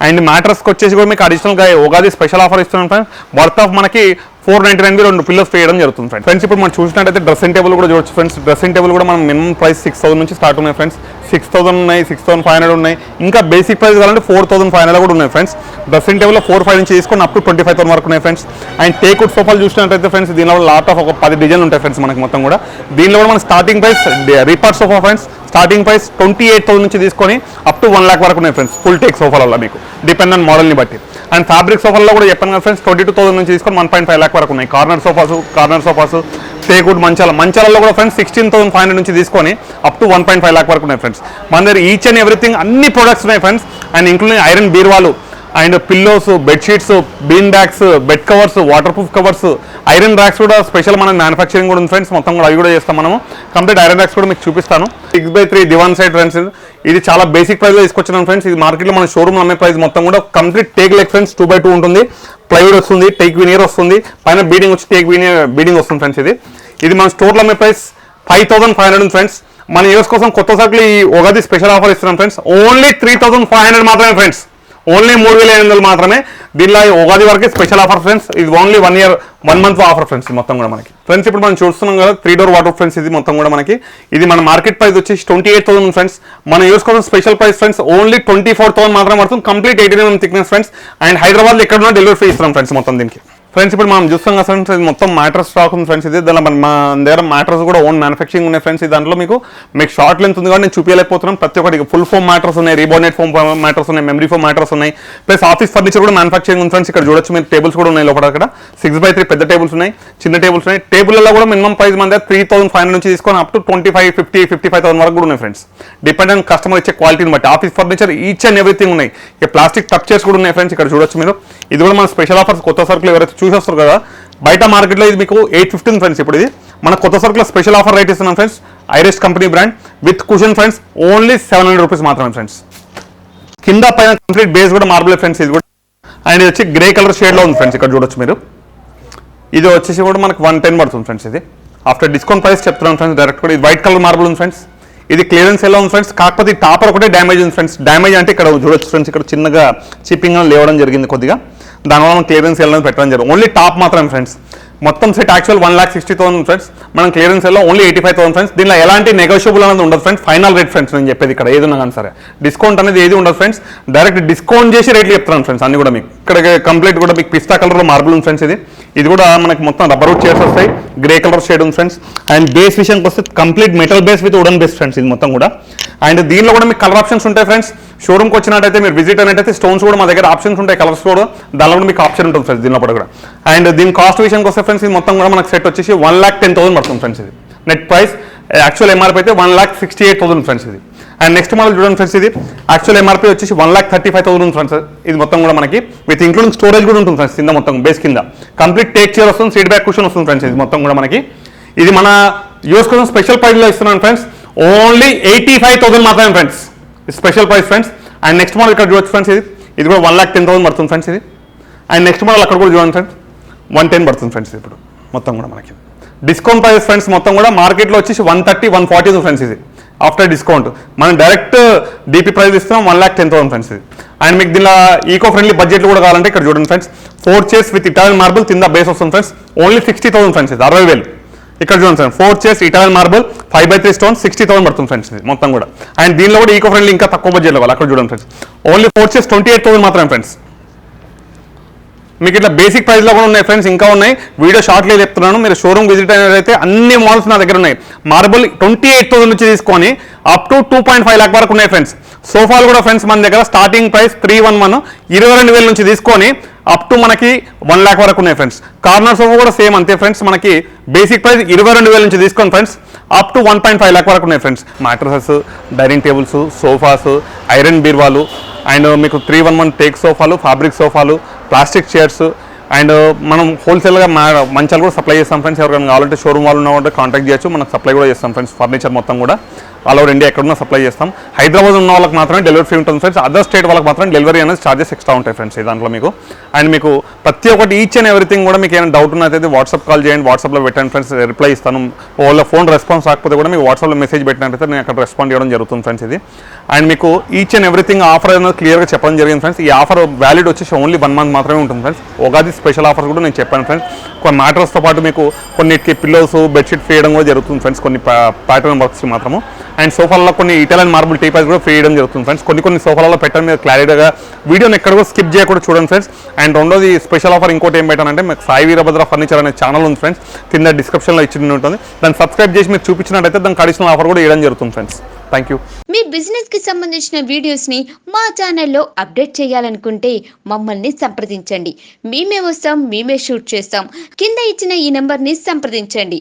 అండ్ మ్యాట్రస్కి వచ్చేసి కూడా మీకు అడిషనల్గా ఉగాది స్పెషల్ ఆఫర్ ఇస్తున్నాం ఫ్రెండ్స్. వర్త్ ఆఫ్ మనకి 499 రెండు పిల్లర్స్ వేయడం జరుగుతుంది ఫ్రెండ్స్. ఇప్పుడు మనం చూసినట్టయితే డ్రెస్సింగ్ టేబుల్ కూడా చూడొచ్చు ఫ్రెండ్స్. డ్రెస్సింగ్ టేబుల్ కూడా మనం మినిమం ప్రైస్ 6000 నుంచి స్టార్ట్ ఉన్నాయి ఫ్రెండ్స్. 6000 ఉన్నాయి, 6500 ఉన్నాయి, ఇంకా బేసిక్ ప్రైస్ కావాలంటే 4500 కూడా ఉన్నాయి ఫ్రెండ్స్. డ్రెస్సింగ్ టేబుల్ 45 నుంచి తీసుకొని అప్ టు 25000 వరకు ఉన్నాయి ఫ్రెండ్స్. అండ్ టేక్వుడ్ సోఫాలు చూసినట్టయితే ఫ్రెండ్స్ దీనిలో లాట్ ఆఫ్ ఒక 10 డిజైన్లు ఉంటాయి ఫ్రెండ్స్ మనకి మొత్తం కూడా. దీనిలో కూడా మన స్టార్టింగ్ ప్రైస్ రీపార్ట్ సోఫా ఫ్రెండ్స్ స్టార్టింగ్ ప్రైస్ 28,000 నుంచి తీసుకొని అప్ టు 1 lakh వరకు ఉన్నాయి ఫ్రెండ్స్. ఫుల్ టేక్ సోఫాలలో మీకు డిపెండ్ ఆన్ మోడల్ని బట్టి. అండ్ ఫ్యాబ్రిక్ సోఫాల్లో కూడా చెప్పాను కదా ఫ్రెండ్స్ 22,000 నుంచి తీసుకొని 1.5 lakh వరకు ఉన్నాయి. కార్నర్ సోఫాస్ టేక్వుడ్ మంచాలలో కూడా ఫ్రెండ్స్ 16,500 నుంచి తీసుకొని అప్ టు 1.5 lakh వరకు ఉన్నాయి ఫ్రెండ్స్. మన దగ్గర ఈచ్ అండ్ ఎవ్రీథింగ్ అన్ని ప్రొడక్ట్స్ ఉన్నాయి ఫ్రెండ్స్. అండ్ ఇంక్లూడింగ్ ఐరన్ బీర్వాలు and pillows, bedsheets, bean bags, bed covers, waterproof covers, iron racks కూడా స్పెషల్ మన మ్యానుఫ్యాక్చరింగ్ కూడా ఉంది ఫ్రెండ్స్. మొత్తం కూడా అవి కూడా చేస్తాం మనము. కంప్లీట్ ఐరన్ ర్యాక్స్ కూడా మీకు చూపిస్తాను. 6x3 దివాన్ సైడ్ ఫ్రెండ్స్. ఇది చాలా బేసిక్ ప్రైస్లో తీసుకొచ్చినాం ఫ్రెండ్స్. ఇది మార్కెట్లో మన షోరూమ్ అమ్మే ప్రైస్ మొత్తం కూడా complete take leg friends 2x2 ఉంటుంది. ప్లైవుడ్ వస్తుంది, టేక్ వినియర్ వస్తుంది, పైన బీడింగ్ వచ్చి టేక్ బీడింగ్ వస్తుంది ఫ్రెండ్స్. ఇది మన స్టోర్లో అమ్మే ప్రైస్ 5500 ఫ్రెండ్స్. మన యూస్ కోసం కొత్త సర్కులు ఈ ఉగాది స్పెషల్ ఆఫర్ ఇస్తున్నాం ఫ్రెండ్స్. ఓన్లీ 3500 మాత్రమే ఫ్రెండ్స్. ఓన్లీ 3800 మాత్రమే. దీనిలో ఉగాది వరకు స్పెషల్ ఆఫర్ ఫ్రెండ్స్. ఇది ఓన్లీ 1 month ఆఫర్ ఫ్రెండ్స్ మొత్తం కూడా మనకి. ఫ్రెండ్స్ ఇప్పుడు మనం చూస్తున్నాం కదా 3 door వాటర్ ఫ్రెండ్స్. ఇది మొత్తం కూడా మనకి ఇది మన మార్కెట్ ప్రైస్ వచ్చేసి 28,000 ఫ్రెండ్స్. మన యూస్ కోసం స్పెషల్ ప్రైస్ ఫ్రెండ్స్ ఓన్లీ 24,000 మాత్రమే పడుతుంది. Complete 18 mm thickness friends. And హైదరాబాద్లో ఎక్కడ డెలివరీ ఫ్రీ ఇస్తున్నాం ఫ్రెండ్స్ మొత్తం దీనికి. ఫ్రెండ్స్ ఇప్పుడు మనం చూస్తాం కదా ఫ్రెండ్స్ ఇది మొత్తం మ్యాట్రస్ స్టాక్ ఉంది ఫ్రెండ్స్. ఇది దాని మన దగ్గర మ్యాట్రస్ కూడా ఓన్ మ్యానుఫ్యాక్చరింగ్ ఉన్నాయి ఫ్రెండ్స్. దాంట్లో మీకు షార్ట్ లెంత్ ఉంది కాబట్టి నేను చూపించలేకపోతున్నాను. ప్రతి ఒక్కటి ఫుల్ ఫోమ్ మ్యాట్రస్ ఉన్నాయి, రీబోనెట్ ఫోమ్ మ్యాట్రస్ ఉన్నాయి, మెమరీ ఫోమ్ మ్యాట్రస్ ఉన్నాయి, ప్లస్ ఆఫీస్ ఫర్నిచర్ కూడా మ్యానుఫ్యాక్చరింగ్ ఉంది ఫ్రెండ్స్. ఇక్కడ చూడొచ్చు మీరు టేబుల్స్ కూడా ఉన్నాయి లోపల. అక్కడ 6x3 పెద్ద టేబుల్స్ ఉన్నాయి, చిన్న టేబుల్స్ ఉన్నాయి. టేబుల్లో కూడా మినిమం ప్రైస్ మన దగ్గర 3500 నుంచి తీసుకొని అప్ టు 25,000, 50,000, 55,000 వరకు కూడా ఉన్నాయి ఫ్రెండ్స్. డిపెండ్ ఆన్ కస్టమర్ ఇచ్చే క్వాలిటీని బట్టి. Office furniture each and everything ఉన్నాయి. ఇక ప్లాస్టిక్ టప్ చైర్స్ కూడా ఉన్నాయి ఫ్రెండ్స్. ఇక్కడ చూడొచ్చు మీరు. ఇది కూడా మన స్పెషల్ ఆఫర్స్ కొత్త సర్కులు ఎవరైతే చూసి వస్తారు కదా బయట మార్కెట్లో ఇది మీకు 815 ఫ్రెండ్స్. ఇప్పుడు ఇది మన కొత్త సర్కులో స్పెషల్ ఆఫర్ రేట్ ఇస్తున్నాం friends. IRest company brand with cushion friends only 700 rupees మాత్రమే ఫ్రెండ్స్. కింద పైన కంప్లీట్ బేస్ కూడా మార్బుల్ ఫ్రెండ్స్. ఇది కూడా అండ్ ఇది వచ్చి గ్రే కలర్ షేడ్లో ఉంది ఫ్రెండ్స్. ఇక్కడ చూడొచ్చు మీరు. ఇది వచ్చేసి కూడా మనకు 110 పడుతుంది ఫ్రెండ్స్. ఇది ఆఫ్టర్ డిస్కౌంట్ ప్రైస్ చెప్తున్నాను ఫ్రెండ్స్ డైరెక్ట్ కూడా. ఇది వైట్ కలర్ మార్బుల్ ఉంది ఫ్రెండ్స్. ఇది క్లియరెన్స్ ఎలా ఉంది ఫ్రెండ్స్. కాకపోతే ఈ టాపర్ ఒకటే డ్యామేజ్ ఉంది ఫ్రెండ్స్. డ్యామేజ్ అంటే ఇక్కడ చూడొచ్చు ఫ్రెండ్స్. ఇక్కడ చిన్నగా చిప్పింగ్ లేవడం జరిగింది కొద్దిగా. దానివల్ల మనం క్లియరెన్స్ ఎలా పెట్టడం జరిగింది. ఓన్లీ టాప్ మాత్రమే ఫ్రెండ్స్. మొత్తం సెట్ యాక్చువల్ 1,60,000 ఫ్రెండ్స్. మనం క్లియరెన్స్ ఎలా ఓన్లీ 85,000 ఫ్రెండ్స్. దీనిలో ఎలాంటి నెగోషియబుల్ అనేది ఉండదు ఫ్రెండ్స్. ఫైనల్ రేట్ ఫ్రెండ్స్ నేను చెప్పేది ఇక్కడ ఏది ఉన్నా కానీ సరే. డిస్కౌంట్ అనేది ఏది ఉండదు ఫ్రెండ్స్. డైరెక్ట్ డిస్కౌంట్ చేసి రేట్లు చెప్తున్నాను ఫ్రెండ్స్ అన్ని కూడా మీకు. ఇక్కడ కంప్లీట్ కూడా మీకు పిస్తా కలర్లో మార్బుల్ ఉంది ఫ్రెండ్స్. ఇది కూడా మనకి మొత్తం రబ్బర్ వుడ్ చైర్స్ వస్తాయి. గ్రే కలర్ షేడ్ ఉంది ఫ్రెండ్స్. అండ్ బేస్ విషయానికి వస్తే complete metal base with wooden base friends. ఇది మొత్తం కూడా. అండ్ దీనిలో కూడా మీకు కలర్ ఆప్షన్స్ ఉంటాయి ఫ్రెండ్స్. షోరూమ్కి వచ్చినట్టయితే మీరు విజిట్ అయినట్టయితే స్టోన్స్ కూడా మా దగ్గర ఆప్షన్స్ ఉంటాయి. కలర్స్ కూడా దానిలో కూడా మీకు ఆప్షన్ ఉంటుంది ఫ్రెండ్స్ దీనిలో కూడా. అండ్ దీని కాస్ట్ విషయానికి వస్తే ఫ్రెండ్స్ ఇది మొత్తం కూడా మనకు సెట్ వచ్చేసి 1,10,000 పడుతుంది ఫ్రెండ్స్. ఇది నెట్ ప్రైస్. యాక్చువల్ ఎంఆర్పీ అయితే 1,68,000 ఫ్రెండ్స్. ఇది అండ్ నెక్స్ట్ మోడల్ చూడండి ఫ్రెండ్స్. ఇది యాక్చువల్ ఎంఆర్పీ వచ్చేసి 1,35,000 ఫ్రెండ్స్. ఇది మొత్తం కూడా మనకి విత్ ఇంక్లూడింగ్ స్టోరేజ్ కూడా ఉంటుంది ఫ్రెండ్స్. కింద మొత్తం బేస్ కింద కంప్లీట్ టేక్ చైర్ వస్తుంది, సీట్ బ్యాక్ కుషన్ వస్తుంది ఫ్రెండ్స్. ఇది మొత్తం కూడా మనకి. ఇది మన యూస్ కోసం స్పెషల్ ప్రైస్లో ఇస్తున్నాను ఫ్రెండ్స్. ఓన్లీ 85,000 మాత్రమే friends. Special price friends. And next model ఇక్కడ చూడొచ్చు ఫ్రెండ్స్. ఇది కూడా 1,10,000 పడుతుంది ఫ్రెండ్స్. ఇది అండ్ నెక్స్ట్ మోడల్ అక్కడ కూడా చూడండి ఫ్రెండ్స్ 110 పడుతుంది ఫ్రెండ్స్. ఇప్పుడు మొత్తం కూడా మనకి డిస్కౌంట్ ప్రైస్ ఫ్రెండ్స్. మొత్తం కూడా మార్కెట్లో వచ్చేసి 130, 140 ఫ్రెండ్స్. ఇది ఆఫ్టర్ డిస్కౌంట్ మనం డైరెక్ట్ డీపీ ప్రైస్ ఇస్తాం 1,10,000 ఫ్రెండ్స్. ఇది అండ్ మీకు దీనిలో ఈకో ఫ్రెండ్లీ బడ్జెట్లు కూడా కావాలంటే ఇక్కడ చూడండి friends. 4 chairs with Italian marble కింద బేస్ వస్తుంది ఫ్రెండ్స్. Only 60,000 friends. ఇది 60,000. ఇక్కడ చూడండి friends 4 chairs Italian marble 5x3 stone 60,000 పడుతుంది ఫ్రెండ్స్. ఇది మొత్తం కూడా. అండ్ దీనిలో కూడా ఈకో ఫ్రెండ్లీ ఇంకా తక్కువ బడ్జెట్లో కావాలి. అక్కడ చూడండి ఫ్రెండ్స్ ఓన్లీ 4 చైర్స్ 28,000 మాత్రమే ఫ్రెండ్స్. మీకు ఇట్లా బేసిక్ ప్రైస్లో కూడా ఉన్నాయి ఫ్రెండ్స్. ఇంకా ఉన్నాయి. వీడియో షార్ట్లో చెప్తున్నాను. మీరు షోరూమ్ విజిట్ అయినట్లయితే అన్ని మోడల్స్ నా దగ్గర ఉన్నాయి. మార్బుల్ 28,000 నుంచి తీసుకొని అప్ టు 2.5 lakh వరకు ఉన్నాయి ఫ్రెండ్స్. సోఫాలు కూడా ఫ్రెండ్స్ మన దగ్గర స్టార్టింగ్ ప్రైస్ 311 22,000 నుంచి తీసుకొని అప్ టు మనకి 1 lakh వరకు ఉన్నాయి ఫ్రెండ్స్. కార్నర్ సోఫా కూడా సేమ్ అంతే ఫ్రెండ్స్. మనకి బేసిక్ ప్రైస్ 22,000 నుంచి తీసుకొని ఫ్రెండ్స్ అప్ టు 1.5 lakh వరకు ఉన్నాయి friends. Mattresses, dining tables, sofas, iron బీర్వాలు అండ్ మీకు 311 టేక్ సోఫాలు, ఫ్యాబ్రిక్ సోఫాలు, ప్లాస్టిక్ చైర్స్ అండ్ మనం హోల్సేల్గా మంచాలు కూడా సప్లై చేస్తాం ఫ్రెండ్స్. ఎవరికైనా కావాలంటే షోరూమ్ వాళ్ళు ఉన్నవాళ్ళు కాంటాక్ట్ చేయొచ్చు. మనం సప్లై కూడా చేస్తాం ఫ్రెండ్స్. ఫర్నిచర్ మొత్తం కూడా ఆల్ ఓవర్ ఇండియా ఎక్కడున్నా సప్లై చేస్తాం. హైదరాబాద్ ఉన్న వాళ్ళకి మాత్రమే డెలివరీ ఫ్రీ ఉంటుంది ఫ్రెండ్స్. అదర్ స్టేట్ వాళ్ళకి మాత్రం డెలివరీ అనేది చార్జెస్ ఎక్స్ట్రా ఉంటాయి ఫ్రెండ్స్ దాంట్లో మీకు. అండ్ మీకు ప్రతి ఒక్కటి ఈచ్ అండ్ ఎవ్రీథింగ్ కూడా మీకు ఏమైనా డౌట్ ఉన్నట్టయితే వాట్సాప్ కాల్ చేయండి. వాట్సాప్లో పెట్టండి ఫ్రెండ్స్. రిప్లై ఇస్తాను. వాళ్ళ ఫోన్ రెస్పాన్స్ రాకపోతే కూడా మీకు వాట్సాప్లో మెసేజ్ పెట్టినట్టయితే నేను అక్కడ రెస్పాండ్ చేయడం జరుగుతుంది ఫ్రెండ్స్. ఇది అండ్ మీకు ఈచ్ అండ్ ఎవ్రీథింగ్ ఆఫర్ అనేది క్లియర్గా చెప్పడం జరిగింది ఫ్రెండ్స్. ఈ ఆఫర్ వ్యాలిడ్ వచ్చేసి ఓన్లీ 1 month మాత్రమే ఉంటుంది ఫ్రెండ్స్. ఉగాది స్పెషల్ ఆఫర్స్ కూడా నేను చెప్పాను ఫ్రెండ్స్. కొన్ని మ్యాట్రస్తో పాటు మీకు కొన్నిటికి పిల్లోస్ బెడ్షీట్ ఫ్రీ చేయడం కూడా జరుగుతుంది ఫ్రెండ్స్, కొన్ని ప్యాటర్న్ వర్క్స్ మాత్రము. అండ్ సోఫాలలో కొన్ని ఇటాలియన్ మార్బుల్ టీపాస్ కూడా ఫ్రీ చేయడం జరుగుతుంది ఫ్రెండ్స్. కొన్ని సోఫాలలో పెట్టడం మీద క్లారిటీగా వీడియోని ఎక్కడ కూడా స్కిప్ చేయకుండా చూడండి ఫ్రెండ్స్. అండ్ రెండోది స్పెషల్ ఆఫర్ ఇంకోటి ఏం పెట్టానంటే మీకు సాయి వీరభద్ర ఫర్నిచర్ అనే ఛానల్ ఉంది ఫ్రెండ్స్, కింద డిస్క్రిప్షన్లో ఇచ్చి ఉంటుంది. దాన్ని సబ్స్క్రైబ్ చేసి మీరు చూపించినట్టయితే దానికి అడిషనల్ ఆఫర్ కూడా ఇవ్వడం జరుగుతుంది friends. Thank you. Me business కి సంబంధించిన వీడియోస్ ని మా ఛానల్లో అప్డేట్ చేయాలనుకుంటే మమ్మల్ని సంప్రదించండి. మేమే వస్తాం, మేమే షూట్ చేస్తాం. కింద ఇచ్చిన ఈ నెంబర్ ని సంప్రదించండి.